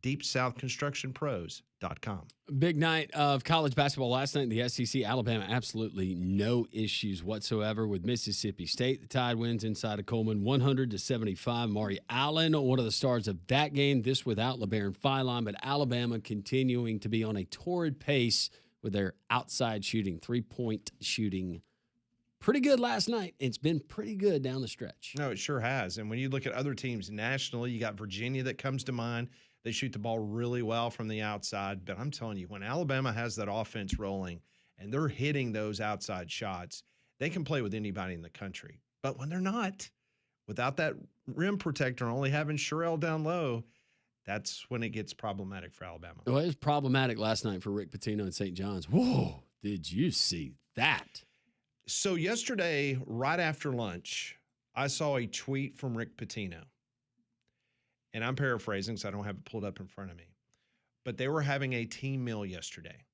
[SPEAKER 1] deepsouthconstructionpros.com.
[SPEAKER 2] Big night of college basketball last night in the SEC. Alabama, absolutely no issues whatsoever with Mississippi State. The Tide wins inside of Coleman, 100-75. Maury Allen, one of the stars of that game, this without LeBaron Philon, but Alabama continuing to be on a torrid pace with their outside shooting, three-point shooting. Pretty good last night. It's been pretty good down the stretch.
[SPEAKER 1] No, it sure has. And when you look at other teams nationally, you got Virginia that comes to mind. They shoot the ball really well from the outside. But I'm telling you, when Alabama has that offense rolling and they're hitting those outside shots, they can play with anybody in the country. But when they're not, without that rim protector, only having Sherelle down low, that's when it gets problematic for Alabama.
[SPEAKER 2] Well, it was problematic last night for Rick Pitino and St. John's. Whoa, did you see that?
[SPEAKER 1] So yesterday, right after lunch, I saw a tweet from Rick Pitino. And I'm paraphrasing because I don't have it pulled up in front of me. But they were having a team meal yesterday.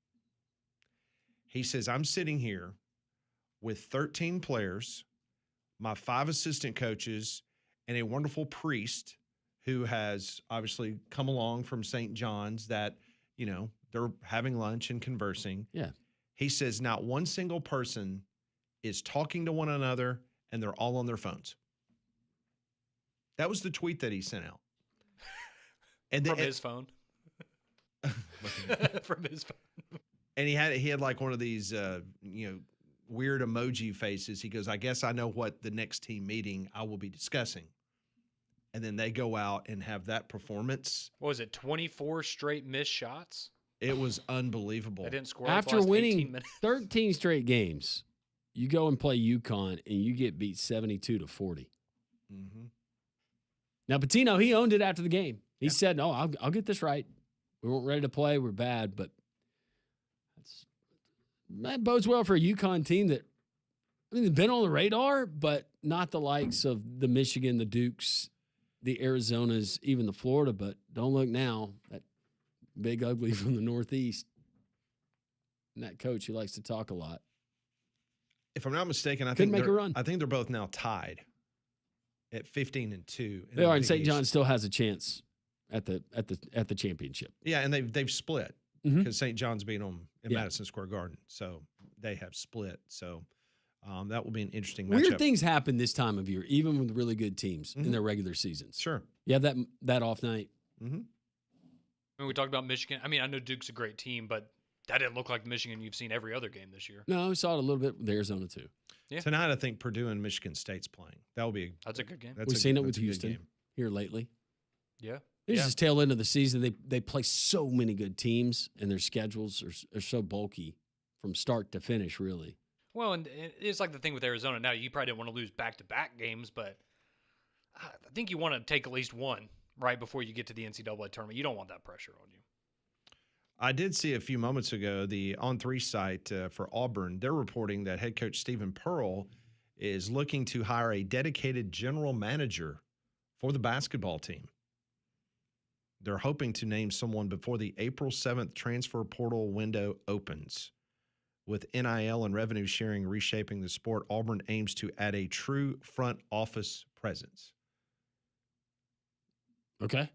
[SPEAKER 1] He says, I'm sitting here with 13 players, my 5 assistant coaches, and a wonderful priest who has obviously come along from St. John's that, you know, they're having lunch and conversing.
[SPEAKER 2] Yeah.
[SPEAKER 1] He says, not one single person is talking to one another, and they're all on their phones. That was the tweet that he sent out. And
[SPEAKER 4] From his phone. From his phone.
[SPEAKER 1] And he had like one of these weird emoji faces. He goes, I guess I know what the next team meeting I will be discussing. And then they go out and have that performance.
[SPEAKER 4] What was it, 24 straight missed shots?
[SPEAKER 1] It was unbelievable.
[SPEAKER 4] They didn't score
[SPEAKER 2] After
[SPEAKER 4] the last 18
[SPEAKER 2] winning
[SPEAKER 4] minutes.
[SPEAKER 2] 13 straight games, you go and play UConn and you get beat 72-40.
[SPEAKER 1] Mm-hmm.
[SPEAKER 2] Now, Pitino, he owned it after the game. He said, no, I'll get this right. We weren't ready to play. We're bad, but that bodes well for a UConn team that, I mean, they've been on the radar, but not the likes of the Michigan, the Dukes, the Arizonas, even the Florida. But don't look now, that big ugly from the Northeast, and that coach who likes to talk a lot.
[SPEAKER 1] If I'm not mistaken, I
[SPEAKER 2] Couldn't
[SPEAKER 1] think
[SPEAKER 2] make a run.
[SPEAKER 1] I think they're both now tied at 15-2.
[SPEAKER 2] They are, and St. John still has a chance at the championship.
[SPEAKER 1] Yeah, and they've split because St. John's beat them in Madison Square Garden, so they have split. So that will be an interesting matchup.
[SPEAKER 2] Weird things happen this time of year, even with really good teams in their regular seasons.
[SPEAKER 1] Sure,
[SPEAKER 2] you have that off night.
[SPEAKER 1] Mm-hmm.
[SPEAKER 4] When we talked about Michigan, I mean, I know Duke's a great team, but that didn't look like the Michigan you've seen every other game this year.
[SPEAKER 2] No, we saw it a little bit with Arizona too.
[SPEAKER 4] Yeah.
[SPEAKER 1] Tonight, I think Purdue and Michigan State's playing. That's
[SPEAKER 4] a good game.
[SPEAKER 2] We've seen it with Houston here lately.
[SPEAKER 4] Yeah.
[SPEAKER 2] This is tail end of the season. They play so many good teams, and their schedules are so bulky from start to finish, really.
[SPEAKER 4] Well, and it's like the thing with Arizona now. You probably didn't want to lose back-to-back games, but I think you want to take at least one right before you get to the NCAA tournament. You don't want that pressure on you.
[SPEAKER 1] I did see a few moments ago the On3 site for Auburn. They're reporting that head coach Stephen Pearl is looking to hire a dedicated general manager for the basketball team. They're hoping to name someone before the April 7th transfer portal window opens. With NIL and revenue sharing reshaping the sport, Auburn aims to add a true front office presence.
[SPEAKER 2] Okay.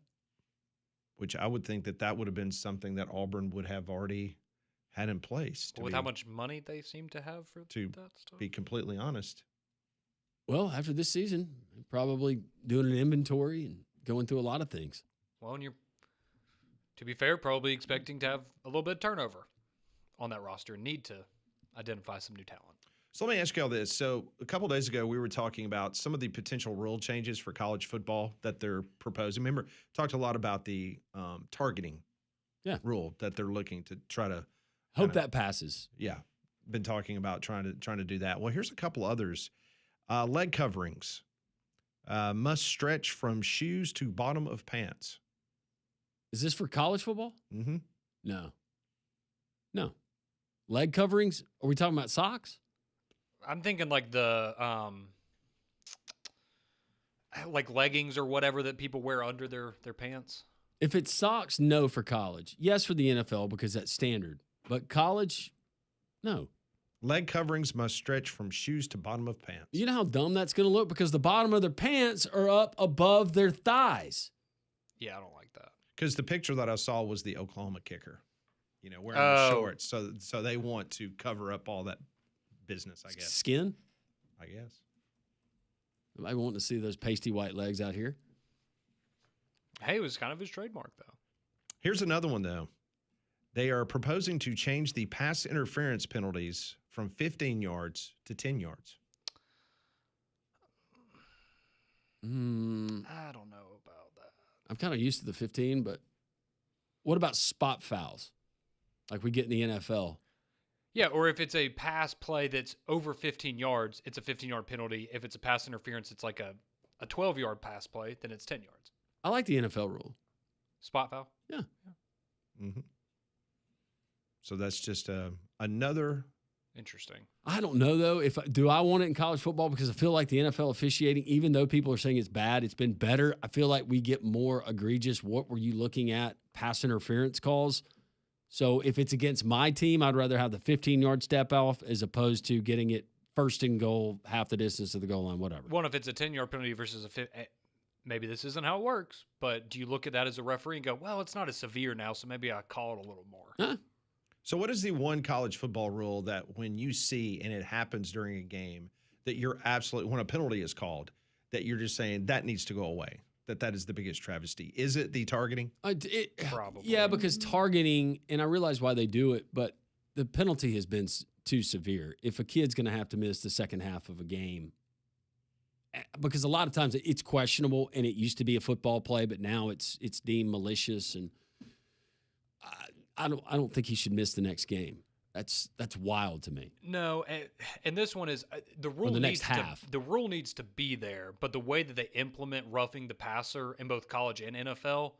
[SPEAKER 1] Which I would think that would have been something that Auburn would have already had in place.
[SPEAKER 4] With how much money they seem to have for
[SPEAKER 1] to
[SPEAKER 4] that stuff.
[SPEAKER 1] be completely honest.
[SPEAKER 2] Well, after this season, probably doing an inventory and going through a lot of things.
[SPEAKER 4] Well, and you're, to be fair, probably expecting to have a little bit of turnover on that roster and need to identify some new talent.
[SPEAKER 1] So let me ask you all this. So a couple days ago, we were talking about some of the potential rule changes for college football that they're proposing. Remember, talked a lot about the targeting rule that they're looking to try to
[SPEAKER 2] hope that passes.
[SPEAKER 1] Yeah, been talking about trying to do that. Well, here's a couple others. Leg coverings must stretch from shoes to bottom of pants.
[SPEAKER 2] Is this for college football?
[SPEAKER 1] Mm-hmm.
[SPEAKER 2] No. Leg coverings? Are we talking about socks?
[SPEAKER 4] I'm thinking like the like leggings or whatever that people wear under their pants.
[SPEAKER 2] If it's socks, no for college. Yes for the NFL because that's standard. But college, no.
[SPEAKER 1] Leg coverings must stretch from shoes to bottom of pants.
[SPEAKER 2] You know how dumb that's going to look because the bottom of their pants are up above their thighs.
[SPEAKER 4] Yeah, I don't like that.
[SPEAKER 1] Because the picture that I saw was the Oklahoma kicker, wearing the shorts. So they want to cover up all that business, I guess.
[SPEAKER 2] Skin?
[SPEAKER 1] I guess.
[SPEAKER 2] I want to see those pasty white legs out here.
[SPEAKER 4] Hey, it was kind of his trademark, though.
[SPEAKER 1] Here's another one, though. They are proposing to change the pass interference penalties from 15 yards to 10 yards.
[SPEAKER 4] I don't know about that.
[SPEAKER 2] I'm kind of used to the 15, but what about spot fouls like we get in the NFL?
[SPEAKER 4] Yeah, or if it's a pass play that's over 15 yards, it's a 15-yard penalty. If it's a pass interference, it's like a 12-yard pass play, then it's 10 yards.
[SPEAKER 2] I like the NFL rule.
[SPEAKER 4] Spot foul?
[SPEAKER 2] Yeah.
[SPEAKER 1] Mm-hmm. So that's just another.
[SPEAKER 4] Interesting.
[SPEAKER 2] I don't know, though. Do I want it in college football? Because I feel like the NFL officiating, even though people are saying it's bad, it's been better. I feel like we get more egregious. What were you looking at? Pass interference calls. So if it's against my team, I'd rather have the 15-yard step off as opposed to getting it first and goal, half the distance of the goal line, whatever.
[SPEAKER 4] Well, if it's a 10-yard penalty versus maybe this isn't how it works, but do you look at that as a referee and go, well, it's not as severe now, so maybe I call it a little more?
[SPEAKER 2] Huh?
[SPEAKER 1] So what is the one college football rule that when you see and it happens during a game that you're absolutely, when a penalty is called, that you're just saying that needs to go away, that is the biggest travesty? Is it the targeting?
[SPEAKER 4] Probably.
[SPEAKER 2] Yeah, because targeting, and I realize why they do it, but the penalty has been too severe. If a kid's going to have to miss the second half of a game, because a lot of times it's questionable, and it used to be a football play, but now it's deemed malicious, and I don't think he should miss the next game. That's wild to me.
[SPEAKER 4] No, and this one is the rule.
[SPEAKER 2] Or the
[SPEAKER 4] needs
[SPEAKER 2] next half.
[SPEAKER 4] The rule needs to be there, but the way that they implement roughing the passer in both college and NFL,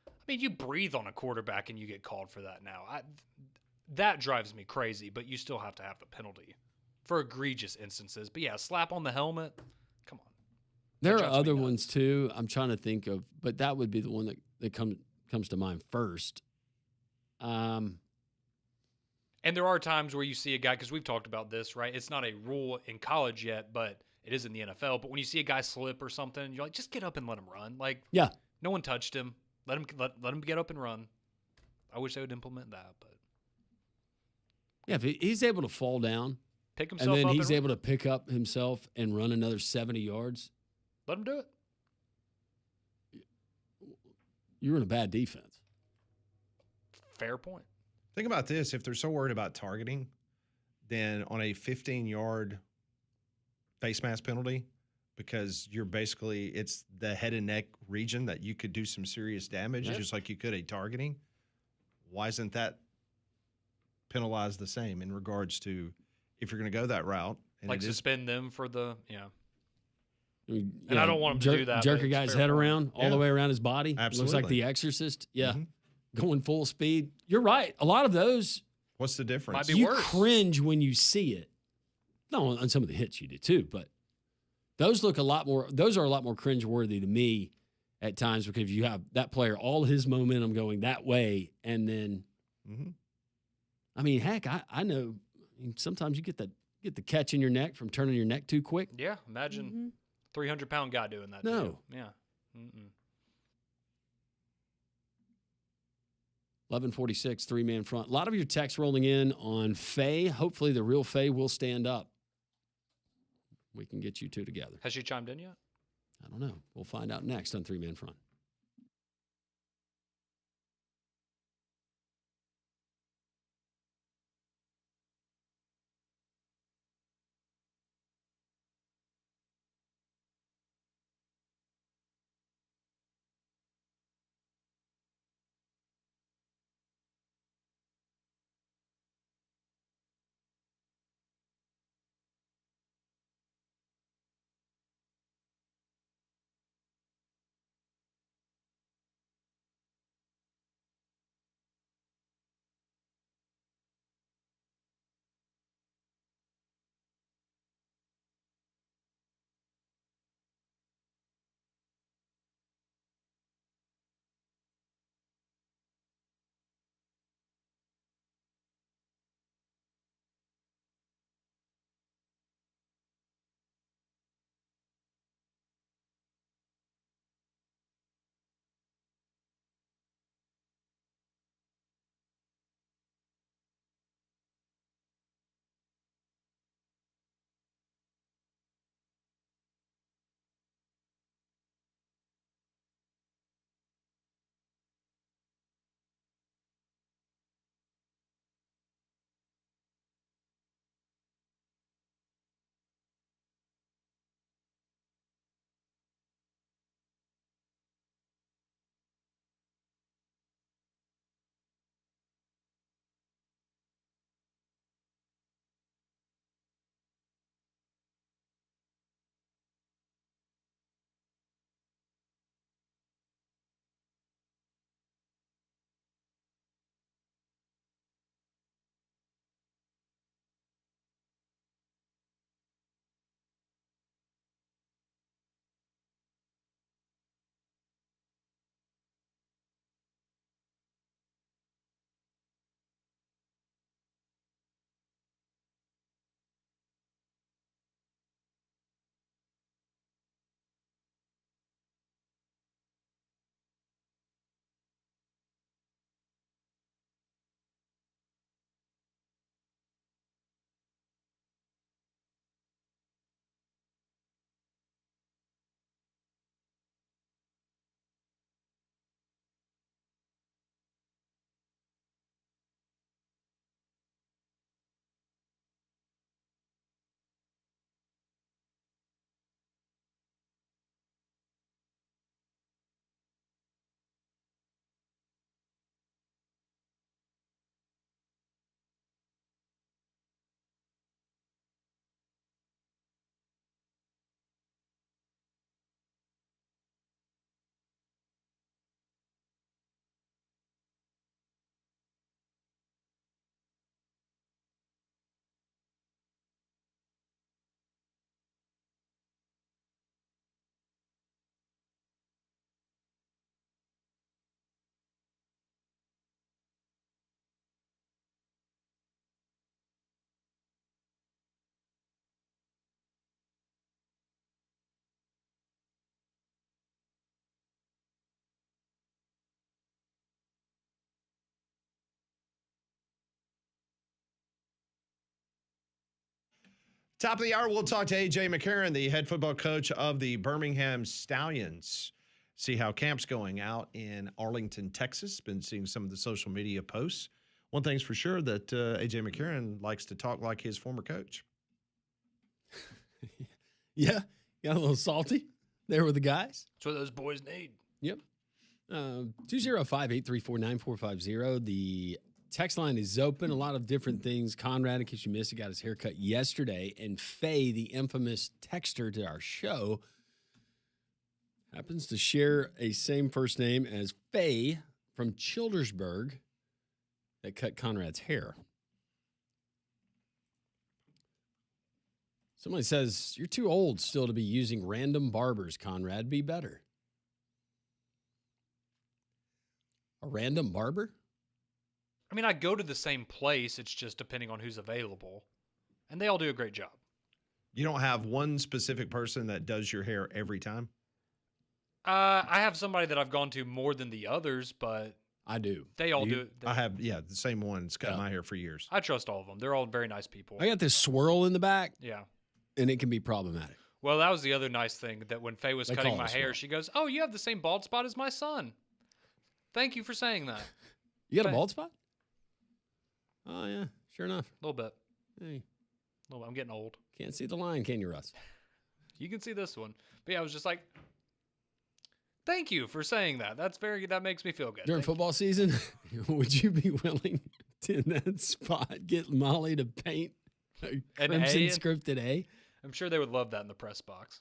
[SPEAKER 4] I mean, you breathe on a quarterback and you get called for that now. That drives me crazy. But you still have to have the penalty for egregious instances. But yeah, slap on the helmet. Come on.
[SPEAKER 2] There are other ones too. I'm trying to think of, but that would be the one that comes to mind first.
[SPEAKER 4] And there are times where you see a guy, because we've talked about this, right? It's not a rule in college yet, but it is in the NFL. But when you see a guy slip or something, you're like, just get up and let him run. Like,
[SPEAKER 2] yeah,
[SPEAKER 4] no one touched him. Let him get up and run. I wish they would implement that, but
[SPEAKER 2] yeah, if he's able to fall down,
[SPEAKER 4] pick himself
[SPEAKER 2] and then
[SPEAKER 4] up
[SPEAKER 2] he's able to pick up himself and run another 70 yards,
[SPEAKER 4] let him do it.
[SPEAKER 2] You're in a bad defense.
[SPEAKER 4] Fair point.
[SPEAKER 1] Think about this. If they're so worried about targeting, then on a 15-yard face mask penalty, because it's the head and neck region that you could do some serious damage, just like you could a targeting. Why isn't that penalized the same in regards to if you're going to go that route? And
[SPEAKER 4] like suspend them for the,
[SPEAKER 2] I mean,
[SPEAKER 4] and I don't want them to do that.
[SPEAKER 2] Jerk a guy's head around all the way around his body.
[SPEAKER 1] Absolutely.
[SPEAKER 2] Looks like The Exorcist. Yeah.
[SPEAKER 1] Mm-hmm.
[SPEAKER 2] Going full speed. You're right. A lot of those.
[SPEAKER 1] What's the difference?
[SPEAKER 4] Might be worse.
[SPEAKER 2] Cringe when you see it. No, on some of the hits you do too, but those are a lot more cringeworthy to me at times because you have that player, all his momentum going that way, and then, I mean, heck, I know. I mean, sometimes you get the catch in your neck from turning your neck too quick.
[SPEAKER 4] Yeah, imagine 300-pound guy doing that.
[SPEAKER 2] No.
[SPEAKER 4] Yeah. Mm-mm.
[SPEAKER 2] 11:46, three-man front. A lot of your texts rolling in on Faye. Hopefully the real Faye will stand up. We can get you two together.
[SPEAKER 4] Has she chimed in yet?
[SPEAKER 2] I don't know. We'll find out next on Three Man Front.
[SPEAKER 1] Top of the hour, we'll talk to A.J. McCarron, the head football coach of the Birmingham Stallions. See how camp's going out in Arlington, Texas. Been seeing some of the social media posts. One thing's for sure that A.J. McCarron likes to talk like his former coach.
[SPEAKER 2] Yeah, got a little salty there with the guys.
[SPEAKER 4] That's what those boys need.
[SPEAKER 2] Yep. 205-834-9450. The text line is open. A lot of different things. Conrad, in case you missed it, got his haircut yesterday. And Faye, the infamous texter to our show, happens to share a same first name as Faye from Childersburg that cut Conrad's hair. Somebody says, you're too old still to be using random barbers, Conrad. Be better. A random barber?
[SPEAKER 4] I mean, I go to the same place. It's just depending on who's available. And they all do a great job.
[SPEAKER 1] You don't have one specific person that does your hair every time?
[SPEAKER 4] I have somebody that I've gone to more than the others, but
[SPEAKER 2] I do.
[SPEAKER 4] They all
[SPEAKER 1] You?
[SPEAKER 4] do it.
[SPEAKER 1] I have, the same one. It's cut
[SPEAKER 2] Yeah.
[SPEAKER 1] my hair for years.
[SPEAKER 4] I trust all of them. They're all very nice people.
[SPEAKER 2] I got this swirl in the back,
[SPEAKER 4] Yeah.
[SPEAKER 2] and it can be problematic.
[SPEAKER 4] Well, that was the other nice thing, that when Faye was
[SPEAKER 2] They
[SPEAKER 4] cutting
[SPEAKER 2] call it
[SPEAKER 4] my
[SPEAKER 2] a
[SPEAKER 4] hair,
[SPEAKER 2] swirl.
[SPEAKER 4] she goes, "Oh, you have the same bald spot as my son." Thank you for saying that.
[SPEAKER 2] You got a
[SPEAKER 4] Thank-
[SPEAKER 2] bald spot? Oh, yeah. Sure enough.
[SPEAKER 4] A little bit.
[SPEAKER 2] Hey,
[SPEAKER 4] I'm getting old.
[SPEAKER 2] can't see the line, can you, Russ?
[SPEAKER 4] You can see this one. But yeah, I was just like, thank you for saying that. That makes me feel good.
[SPEAKER 2] During
[SPEAKER 4] Thank
[SPEAKER 2] football season, would you be willing to, in that spot, get Molly to paint a
[SPEAKER 4] An
[SPEAKER 2] crimson
[SPEAKER 4] A?
[SPEAKER 2] scripted A?
[SPEAKER 4] you. I'm sure they would love that in the press box.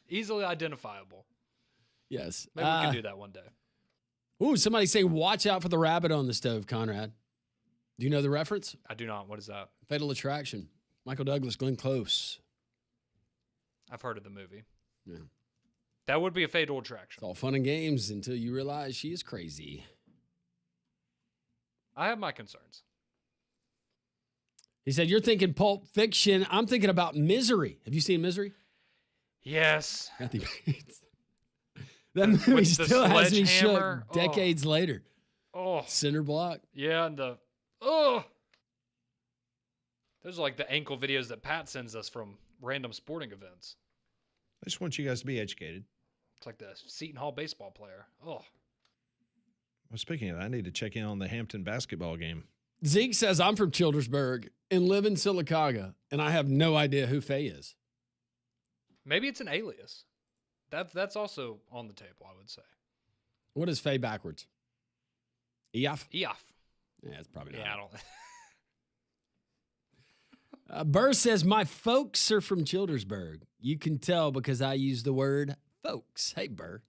[SPEAKER 4] Easily identifiable.
[SPEAKER 2] Yes.
[SPEAKER 4] Maybe we can do that one day.
[SPEAKER 2] Ooh, somebody say, watch out for the rabbit on the stove, Conrad. Do you know the reference?
[SPEAKER 4] I do not. What is that?
[SPEAKER 2] Fatal Attraction. Michael Douglas, Glenn Close.
[SPEAKER 4] I've heard of the movie.
[SPEAKER 2] Yeah.
[SPEAKER 4] That would be a fatal
[SPEAKER 2] It's
[SPEAKER 4] attraction.
[SPEAKER 2] all fun and games until you realize she is crazy.
[SPEAKER 4] I have my concerns.
[SPEAKER 2] He said, you're thinking Pulp Fiction. I'm thinking about Misery. Have you seen Misery?
[SPEAKER 4] Yes.
[SPEAKER 2] Kathy Bates. That
[SPEAKER 4] With
[SPEAKER 2] movie
[SPEAKER 4] the
[SPEAKER 2] still has me
[SPEAKER 4] sledgehammer?
[SPEAKER 2] shook decades later.
[SPEAKER 4] Oh,
[SPEAKER 2] Cinder block.
[SPEAKER 4] yeah, and those are like the ankle videos that Pat sends us from random sporting events.
[SPEAKER 1] I just want you guys to be educated.
[SPEAKER 4] It's like the Seton Hall baseball player. Oh,
[SPEAKER 1] Well, speaking of that, I need to check in on the Hampton basketball game.
[SPEAKER 2] Zeke says, I'm from Childersburg and live in Sylacauga, and I have no idea who Faye is.
[SPEAKER 4] maybe it's an alias. That's also on the table, I would say.
[SPEAKER 2] What is Faye backwards? Eof?
[SPEAKER 4] Eof.
[SPEAKER 2] Yeah, it's probably not.
[SPEAKER 4] Yeah, I don't.
[SPEAKER 2] Burr says, my folks are from Childersburg. You can tell because I use the word folks. Hey, Burr.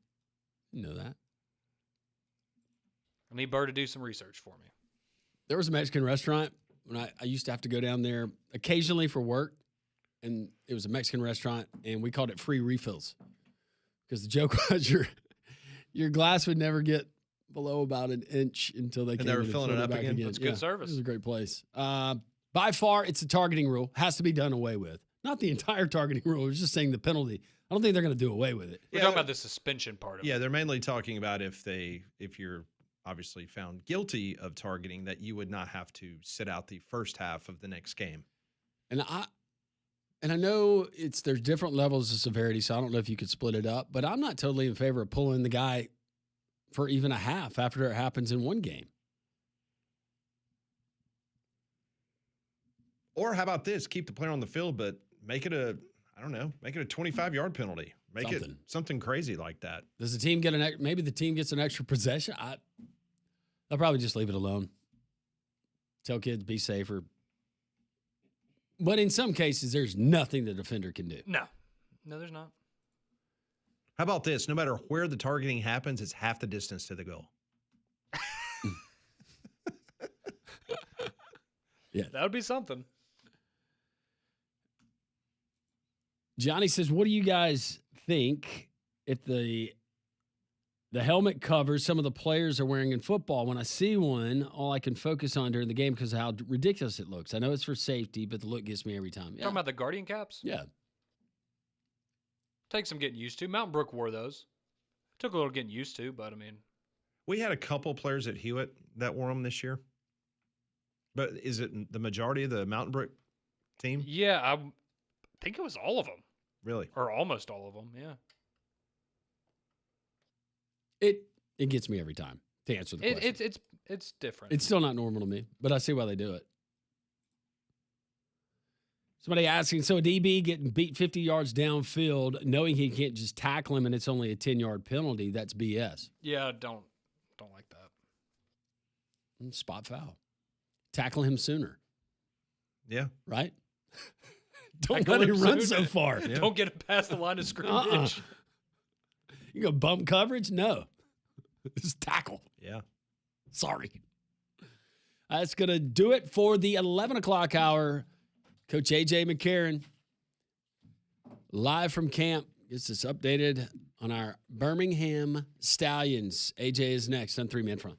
[SPEAKER 2] You know that.
[SPEAKER 4] I need Burr to do some research for me.
[SPEAKER 2] There was a Mexican restaurant when I used to have to go down there occasionally for work. And it was a Mexican restaurant, and we called it free refills. Because the joke was your glass would never get below about an inch until they came
[SPEAKER 1] they were
[SPEAKER 2] in and
[SPEAKER 1] filling it
[SPEAKER 2] filled
[SPEAKER 1] up
[SPEAKER 2] back
[SPEAKER 1] again?
[SPEAKER 4] That's good service.
[SPEAKER 2] It was a great place. By far, it's a targeting rule. Has to be done away with. Not the entire targeting rule. I was just saying the penalty. I don't think they're going to do away with it.
[SPEAKER 4] We're talking about the suspension part of it.
[SPEAKER 1] Yeah, they're mainly talking about if you're obviously found guilty of targeting, that you would not have to sit out the first half of the next game.
[SPEAKER 2] And I know there's different levels of severity, so I don't know if you could split it up, but I'm not totally in favor of pulling the guy for even a half after it happens in one game.
[SPEAKER 1] Or how about this? Keep the player on the field, but make it a 25-yard penalty. Make it something crazy like that.
[SPEAKER 2] Does the team get maybe the team gets an extra possession? They'll probably just leave it alone. Tell kids, be safer. But in some cases, there's nothing the defender can do.
[SPEAKER 4] No, there's not.
[SPEAKER 1] How about this? No matter where the targeting happens, it's half the distance to the goal.
[SPEAKER 2] Yeah,
[SPEAKER 4] That would be something.
[SPEAKER 2] Johnny says, what do you guys think if the helmet covers some of the players are wearing in football? When I see one, all I can focus on during the game because of how ridiculous it looks. I know it's for safety, but the look gets me every time. Yeah.
[SPEAKER 4] Talking about the Guardian caps?
[SPEAKER 2] Yeah.
[SPEAKER 4] Takes some getting used to. Mountain Brook wore those. Took a little getting used to, but I mean.
[SPEAKER 1] We had a couple players at Hewitt that wore them this year. But is it the majority of the Mountain Brook team?
[SPEAKER 4] Yeah, I think it was all of them.
[SPEAKER 1] Really?
[SPEAKER 4] Or almost all of them, yeah.
[SPEAKER 2] It gets me every time to answer the question.
[SPEAKER 4] It's different.
[SPEAKER 2] It's still not normal to me, but I see why they do it. Somebody asking, so a DB getting beat 50 yards downfield, knowing he can't just tackle him and it's only a 10-yard penalty, that's BS.
[SPEAKER 4] Yeah, don't like that.
[SPEAKER 2] Spot foul. Tackle him sooner,
[SPEAKER 1] Yeah.
[SPEAKER 2] right? Don't
[SPEAKER 4] Tackle
[SPEAKER 2] let
[SPEAKER 4] him
[SPEAKER 2] him run
[SPEAKER 4] sooner.
[SPEAKER 2] so far.
[SPEAKER 1] Yeah.
[SPEAKER 4] Don't get it past the line of scrimmage.
[SPEAKER 2] You go bump coverage? No. Just tackle.
[SPEAKER 1] Yeah.
[SPEAKER 2] Sorry. That's going to do it for the 11 o'clock hour. Coach A.J. McCarron, live from camp, gets us updated on our Birmingham Stallions. A.J. is next on 3 Man Front.